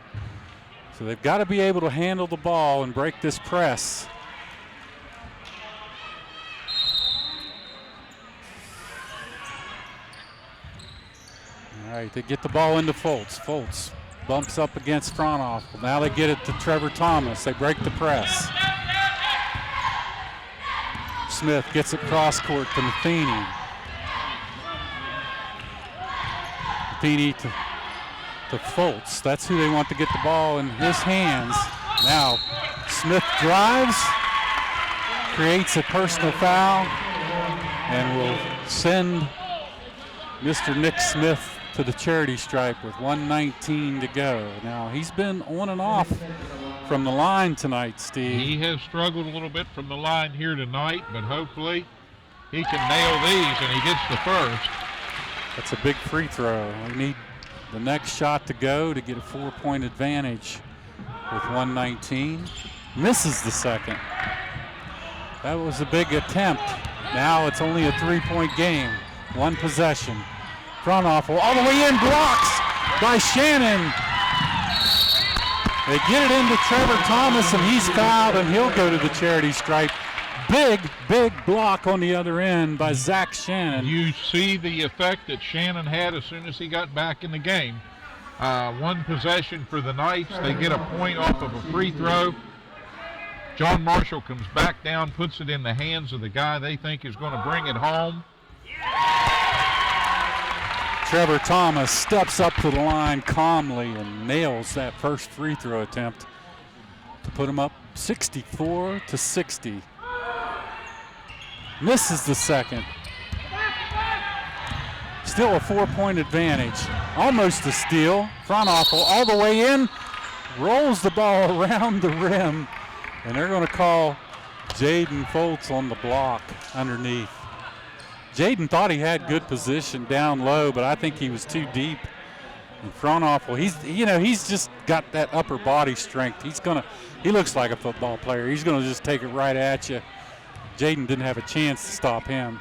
So they've got to be able to handle the ball and break this press. All right, they get the ball into Foltz. Foltz bumps up against Fronoff. Now they get it to Trevor Thomas. They break the press. Smith gets it cross court to Matheny. Matheny to Foltz. That's who they want to get the ball in his hands. Now Smith drives, creates a personal foul, and will send Mr. Nick Smith to the charity stripe with 1:19 to go. Now he's been on and off from the line tonight, Steve. He has struggled a little bit from the line here tonight, but hopefully he can nail these and he gets the first. That's a big free throw. We need the next shot to go to get a 4-point advantage with 1:19. Misses the second. That was a big attempt. Now it's only a 3-point game. One possession. Fronoff all the way in, blocks by Shannon. They get it into Trevor Thomas, and he's fouled, and he'll go to the charity stripe. Big, big block on the other end by Zach Shannon. You see the effect that Shannon had as soon as he got back in the game. One possession for the Knights. They get a point off of a free throw. John Marshall comes back down, puts it in the hands of the guy they think is going to bring it home. Trevor Thomas steps up to the line calmly and nails that first free throw attempt to put him up 64-60. Misses the second. Still a 4-point advantage. Almost a steal. Fraunhofer all the way in. Rolls the ball around the rim. And they're going to call Jaden Foltz on the block underneath. Jaden thought he had good position down low, but I think he was too deep. And Fraunhofer, he's just got that upper body strength. He looks like a football player. He's going to just take it right at you. Jaden didn't have a chance to stop him.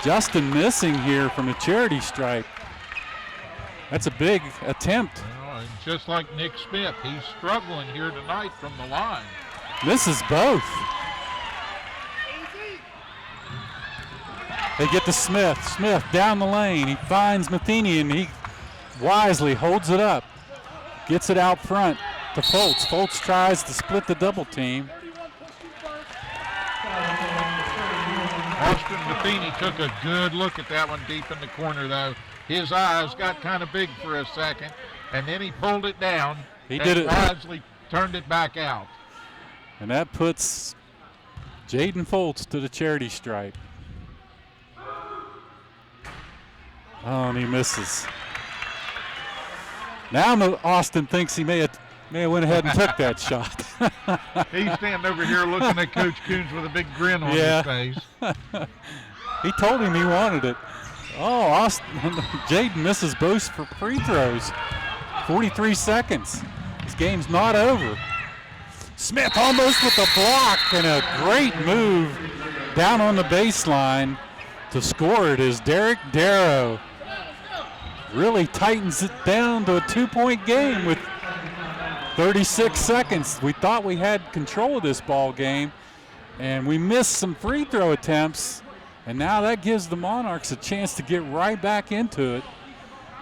Justin missing here from the charity stripe. That's a big attempt. And just like Nick Smith, he's struggling here tonight from the line. Misses both. They get to Smith. Smith down the lane. He finds Matheny and he wisely holds it up. Gets it out front to Foltz. Foltz tries to split the double team. Austin Matheny took a good look at that one deep in the corner, though. His eyes got kind of big for a second, and then he pulled it down. He did it. Wisely turned it back out. And that puts Jaden Foltz to the charity stripe. Oh, and he misses. Now Austin thinks he may have went ahead and took that shot. He's standing over here looking at Coach Coons with a big grin on his face. He told him he wanted it. Oh, Jaden misses both for free throws. 43 seconds. This game's not over. Smith almost with a block and a great move down on the baseline to score it is Derek Darrow. Really tightens it down to a 2-point game with 36 seconds. We thought we had control of this ball game, and we missed some free throw attempts, and now that gives the Monarchs a chance to get right back into it.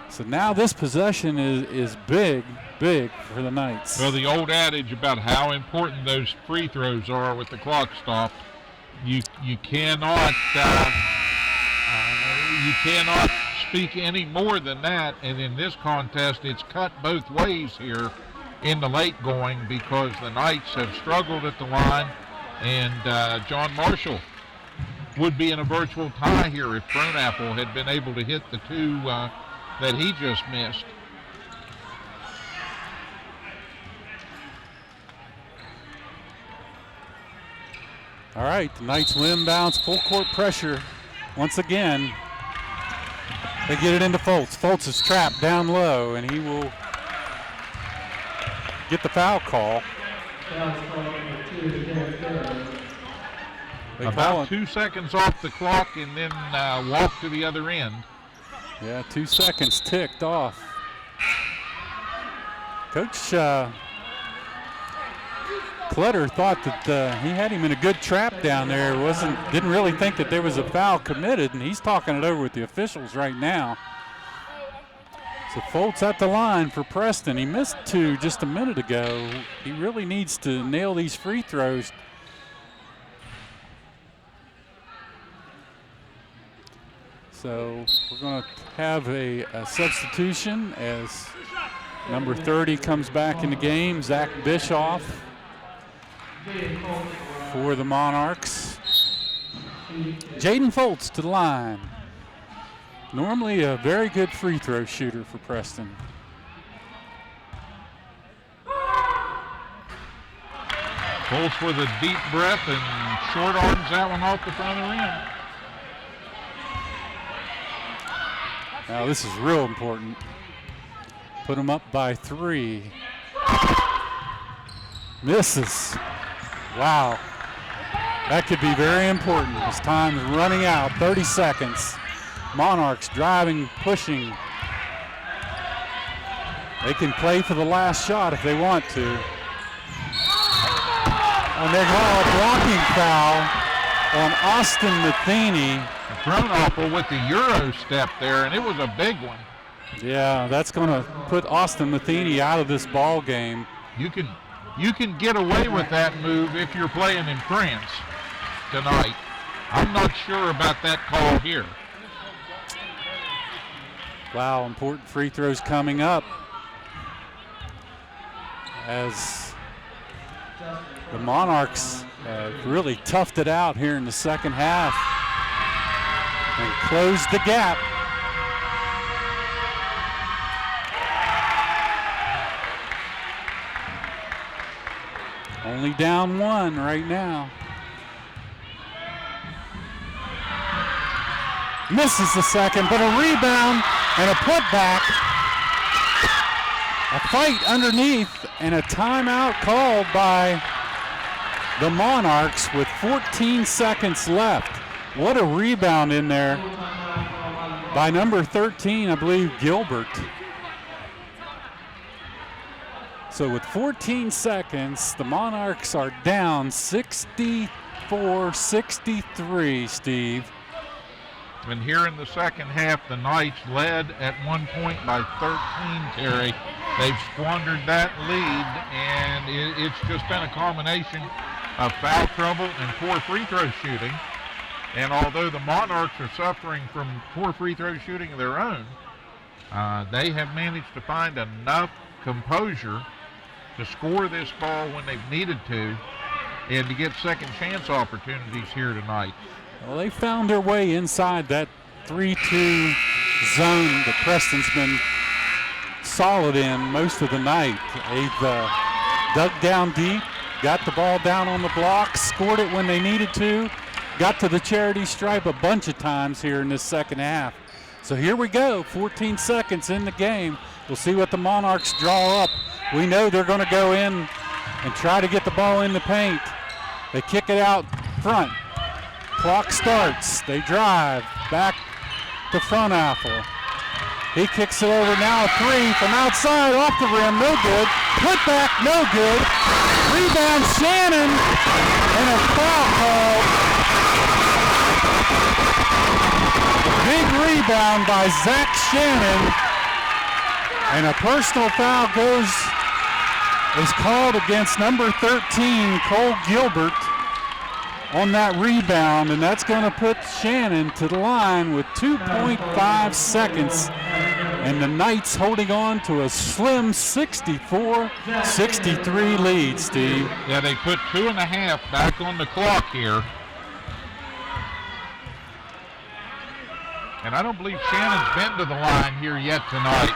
So now this possession is big for the Knights. Well, the old adage about how important those free throws are with the clock stopped, you cannot speak any more than that. And in this contest, it's cut both ways here in the late going because the Knights have struggled at the line, and John Marshall would be in a virtual tie here if Fernapple had been able to hit the two that he just missed. All right, the Knights will inbounds, full court pressure once again. They get it into Foltz. Foltz is trapped down low, and he will get the foul call. About 2 seconds off the clock and then walk to the other end. Yeah, 2 seconds ticked off. Coach Clutter thought that he had him in a good trap down there. Didn't really think that there was a foul committed, and he's talking it over with the officials right now. So Foltz at the line for Preston. He missed two just a minute ago. He really needs to nail these free throws. So we're going to have a substitution as number 30 comes back in the game, Zach Bischoff for the Monarchs. Jaden Foltz to the line. Normally a very good free throw shooter for Preston. Foltz with a deep breath and short arms that one off the front of the rim. Now this is real important. Put him up by 3. Misses. Wow. That could be very important. As time's running out, 30 seconds. Monarchs driving, pushing. They can play for the last shot if they want to. And they call a blocking foul on Austin Matheny. Thrown awful with the Euro step there, and it was a big one. Yeah, that's going to put Austin Matheny out of this ball game. You can get away with that move if you're playing in France tonight. I'm not sure about that call here. Wow, important free throws coming up as the Monarchs really toughed it out here in the second half and closed the gap. Only down one right now. Misses the second, but a rebound and a putback. A fight underneath and a timeout called by the Monarchs with 14 seconds left. What a rebound in there by number 13, I believe, Gilbert. So with 14 seconds, the Monarchs are down 64-63, Steve. And here in the second half, the Knights led at one point by 13, Terry. They've squandered that lead, and it's just been a combination of foul trouble and poor free throw shooting. And although the Monarchs are suffering from poor free throw shooting of their own, they have managed to find enough composure to score this ball when they've needed to and to get second chance opportunities here tonight. Well, they found their way inside that 3-2 zone that Preston's been solid in most of the night. They've dug down deep, got the ball down on the block, scored it when they needed to, got to the charity stripe a bunch of times here in this second half. So here we go, 14 seconds in the game. We'll see what the Monarchs draw up. We know they're going to go in and try to get the ball in the paint. They kick it out front. Clock starts. They drive back to front Apple. He kicks it over now, a three from outside, off the rim, no good. Put back, no good. Rebound, Shannon, and a foul call. Big rebound by Zach Shannon, and a personal foul is called against number 13, Cole Gilbert, on that rebound, and that's going to put Shannon to the line with 2.5 seconds, and the Knights holding on to a slim 64-63 lead, Steve. Yeah, they put 2.5 back on the clock here. And I don't believe Shannon's been to the line here yet tonight.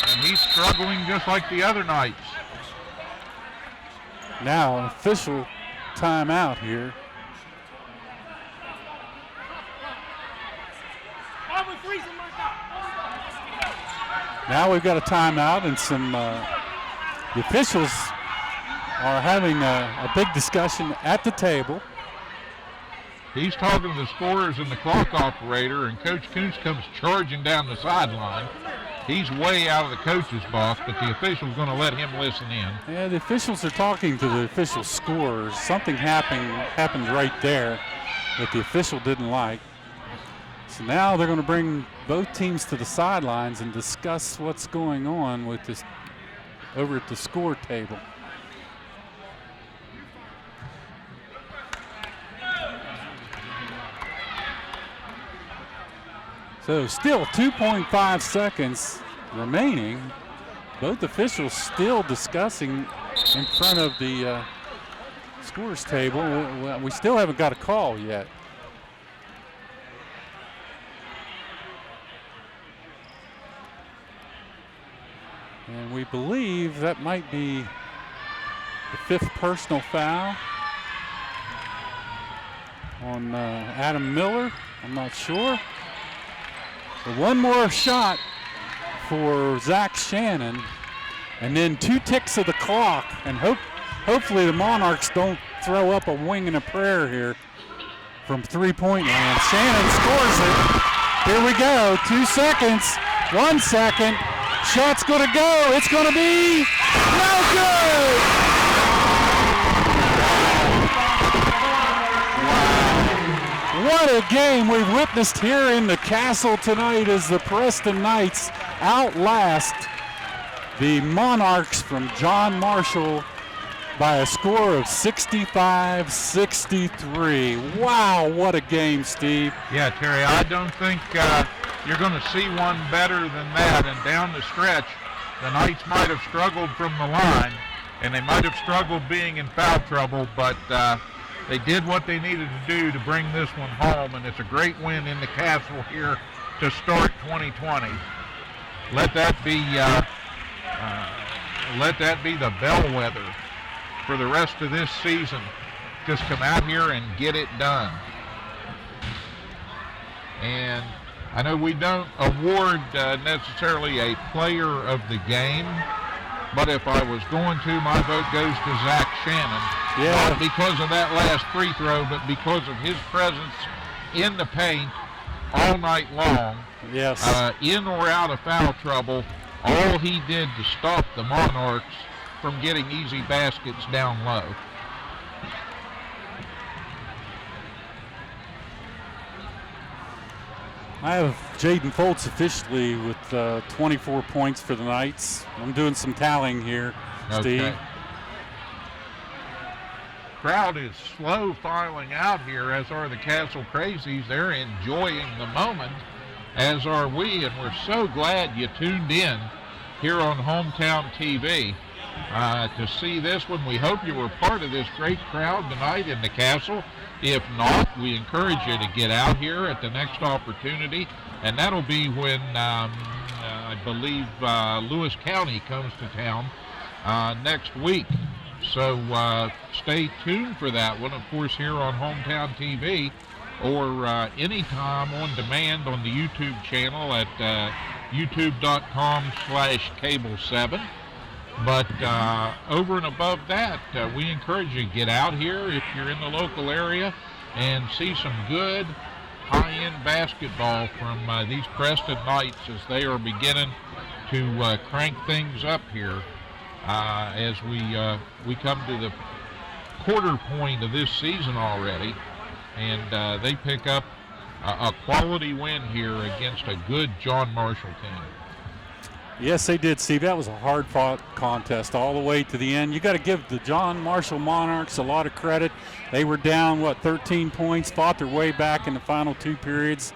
And he's struggling just like the other nights. Now an official timeout here. Now we've got a timeout, and the officials are having a big discussion at the table. He's talking to the scorers and the clock operator, and Coach Kuntz comes charging down the sideline. He's way out of the coach's box, but the official's going to let him listen in. Yeah, the officials are talking to the official scorers. Something happened right there that the official didn't like. So now they're going to bring both teams to the sidelines and discuss what's going on with this over at the score table. So still 2.5 seconds remaining. Both officials still discussing in front of the scores table. We still haven't got a call yet. And we believe that might be the 5th personal foul on Adam Miller. I'm not sure. But one more shot for Zach Shannon, and then 2 ticks of the clock, and hopefully the Monarchs don't throw up a wing and a prayer here from three-point land. Shannon scores it. Here we go, 2 seconds, 1 second. Shot's gonna go, it's gonna be no good! What a game we've witnessed here in the castle tonight as the Preston Knights outlast the Monarchs from John Marshall by a score of 65-63. Wow, what a game, Steve. Yeah, Terry, I don't think you're going to see one better than that. And down the stretch, the Knights might have struggled from the line, and they might have struggled being in foul trouble, but they did what they needed to do to bring this one home, and it's a great win in the castle here to start 2020. Let that be the bellwether for the rest of this season. Just come out here and get it done. And I know we don't award necessarily a player of the game, but if I was going to, my vote goes to Zach Shannon. Yeah. Not because of that last free throw, but because of his presence in the paint all night long. Yes. In or out of foul trouble, all he did to stop the Monarchs from getting easy baskets down low. I have Jaden Foltz officially with 24 points for the Knights. I'm doing some tallying here, Steve. Okay. Crowd is slow filing out here, as are the Castle Crazies. They're enjoying the moment, as are we, and we're so glad you tuned in here on Hometown TV to see this one. We hope you were part of this great crowd tonight in the Castle. If not, we encourage you to get out here at the next opportunity, and that'll be when I believe Lewis County comes to town next week. So stay tuned for that one, of course, here on Hometown TV, or anytime on demand on the YouTube channel at youtube.com/cable7. But over and above that, we encourage you to get out here if you're in the local area and see some good high-end basketball from these Preston Knights as they are beginning to crank things up here as we come to the quarter point of this season already, and they pick up a quality win here against a good John Marshall team. Yes, they did, Steve. That was a hard-fought contest all the way to the end. You got to give the John Marshall Monarchs a lot of credit. They were down, 13 points, fought their way back in the final two periods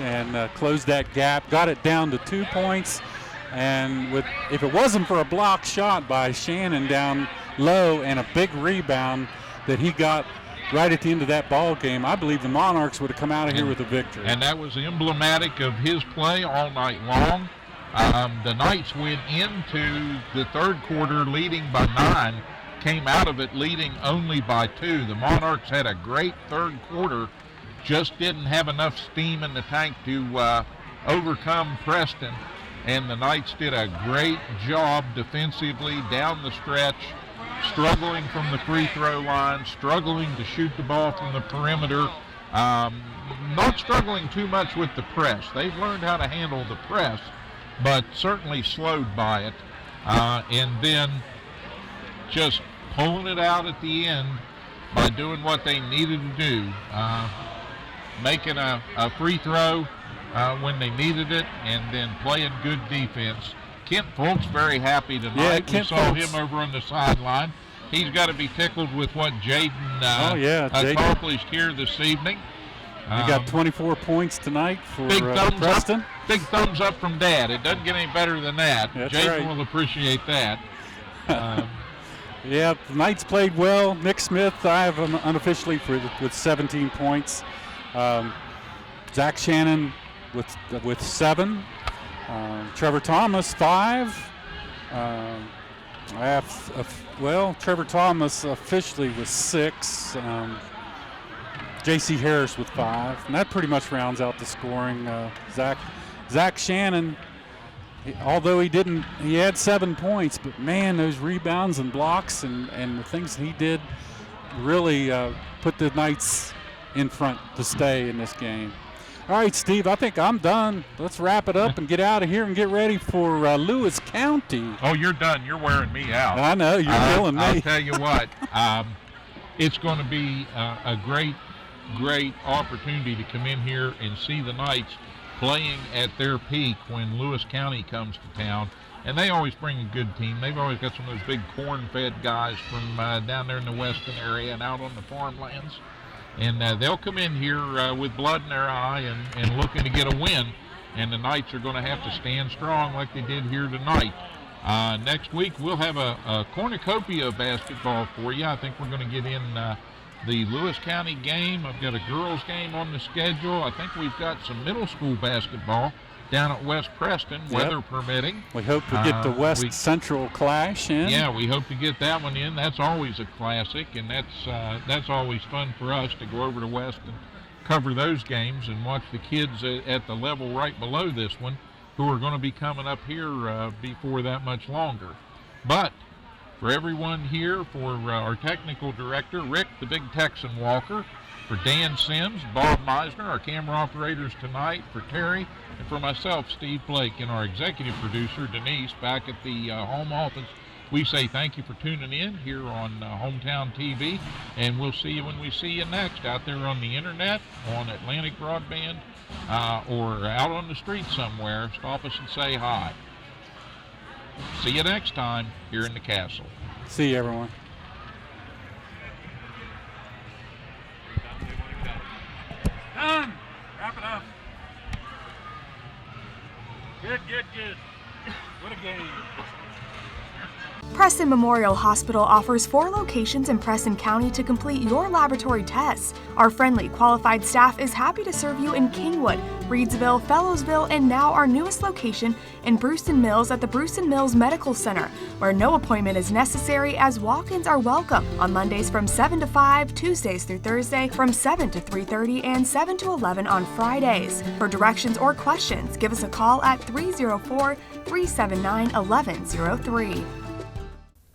and closed that gap, got it down to 2 points. And if it wasn't for a block shot by Shannon down low and a big rebound that he got right at the end of that ball game, I believe the Monarchs would have come out of here with a victory. And that was emblematic of his play all night long. The Knights went into the third quarter leading by 9, came out of it leading only by 2. The Monarchs had a great third quarter, just didn't have enough steam in the tank to overcome Preston. And the Knights did a great job defensively down the stretch, struggling from the free throw line, struggling to shoot the ball from the perimeter, not struggling too much with the press. They've learned how to handle the press, but certainly slowed by it, and then just pulling it out at the end by doing what they needed to do, making a free throw when they needed it, and then playing good defense. Kent Foltz very happy tonight. Yeah, we saw him over on the sideline. He's got to be tickled with what Jaden accomplished here this evening. We got 24 points tonight for Preston. Up, big thumbs up from Dad. It doesn't get any better than that. That's Jason right. will appreciate that. Yeah, the Knights played well. Nick Smith, I have him unofficially with 17 points. Zach Shannon with 7. Trevor Thomas 5. Trevor Thomas officially with 6. J.C. Harris with 5, and that pretty much rounds out the scoring. Zach Shannon, although he had 7 points, but man, those rebounds and blocks and the things he did really put the Knights in front to stay in this game. All right, Steve, I think I'm done. Let's wrap it up and get out of here and get ready for Lewis County. Oh, you're done. You're wearing me out. I know, you're killing me. I'll tell you what, it's going to be a great great opportunity to come in here and see the Knights playing at their peak when Lewis County comes to town. And they always bring a good team. They've always got some of those big corn-fed guys from down there in the western area and out on the farmlands. And they'll come in here with blood in their eye and looking to get a win. And the Knights are going to have to stand strong like they did here tonight. Next week we'll have a cornucopia of basketball for you. I think we're going to get in the Lewis County game. I've got a girls game on the schedule. I think we've got some middle school basketball down at West Preston, weather permitting. We hope to get the West Central clash in. Yeah, we hope to get that one in. That's always a classic, and that's always fun for us to go over to West and cover those games and watch the kids at the level right below this one who are going to be coming up here before that much longer. But for everyone here, for our technical director, Rick, the Big Texan Walker, for Dan Sims, Bob Meisner, our camera operators tonight, for Terry, and for myself, Steve Blake, and our executive producer, Denise, back at the home office, we say thank you for tuning in here on Hometown TV, and we'll see you when we see you next out there on the internet, on Atlantic Broadband, or out on the street somewhere. Stop us and say hi. See you next time here in the castle. See you, everyone. Done. Wrap it up. Good. What a game. Preston Memorial Hospital offers 4 locations in Preston County to complete your laboratory tests. Our friendly, qualified staff is happy to serve you in Kingwood, Reedsville, Fellowsville, and now our newest location in Brewston Mills at the Brewston Mills Medical Center, where no appointment is necessary as walk-ins are welcome on Mondays from 7 to 5, Tuesdays through Thursday from 7 to 3:30, and 7 to 11 on Fridays. For directions or questions, give us a call at 304-379-1103.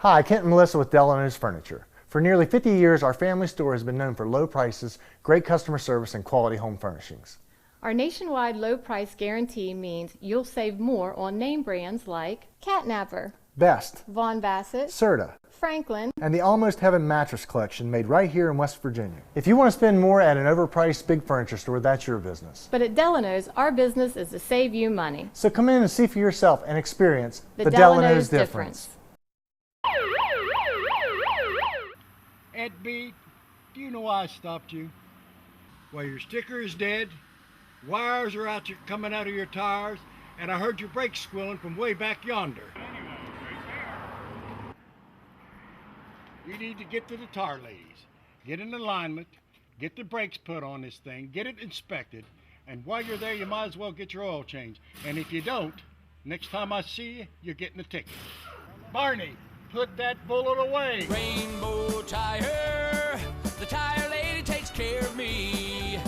Hi, Kent and Melissa with Delano's Furniture. For nearly 50 years, our family store has been known for low prices, great customer service, and quality home furnishings. Our nationwide low price guarantee means you'll save more on name brands like Catnapper, Best, Von Bassett, Serta, Franklin, and the Almost Heaven mattress collection made right here in West Virginia. If you want to spend more at an overpriced big furniture store, that's your business. But at Delano's, our business is to save you money. So come in and see for yourself and experience the Delano's difference. Ed B, do you know why I stopped you? Well, your sticker is dead, wires are coming out of your tires, and I heard your brakes squealing from way back yonder. You need to get to the tire ladies, get in alignment, get the brakes put on this thing, get it inspected, and while you're there, you might as well get your oil changed. And if you don't, next time I see you, you're getting a ticket. Barney, put that bullet away. Rainbow Tire, the tire lady takes care of me.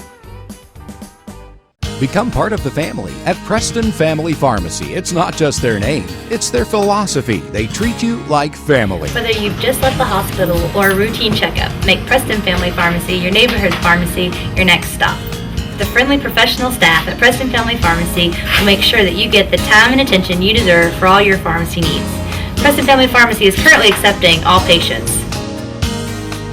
Become part of the family at Preston Family Pharmacy. It's not just their name, it's their philosophy. They treat you like family. Whether you've just left the hospital or a routine checkup, make Preston Family Pharmacy your neighborhood pharmacy your next stop. The friendly professional staff at Preston Family Pharmacy will make sure that you get the time and attention you deserve for all your pharmacy needs. Preston Family Pharmacy is currently accepting all patients.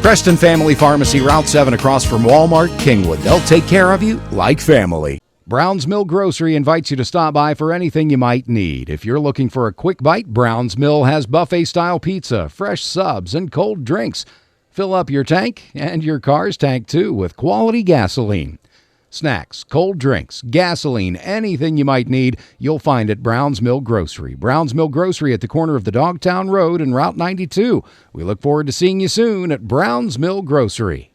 Preston Family Pharmacy, Route 7 across from Walmart, Kingwood. They'll take care of you like family. Brown's Mill Grocery invites you to stop by for anything you might need. If you're looking for a quick bite, Brown's Mill has buffet-style pizza, fresh subs, and cold drinks. Fill up your tank and your car's tank, too, with quality gasoline. Snacks, cold drinks, gasoline, anything you might need, you'll find at Brown's Mill Grocery. Brown's Mill Grocery at the corner of the Dogtown Road and Route 92. We look forward to seeing you soon at Brown's Mill Grocery.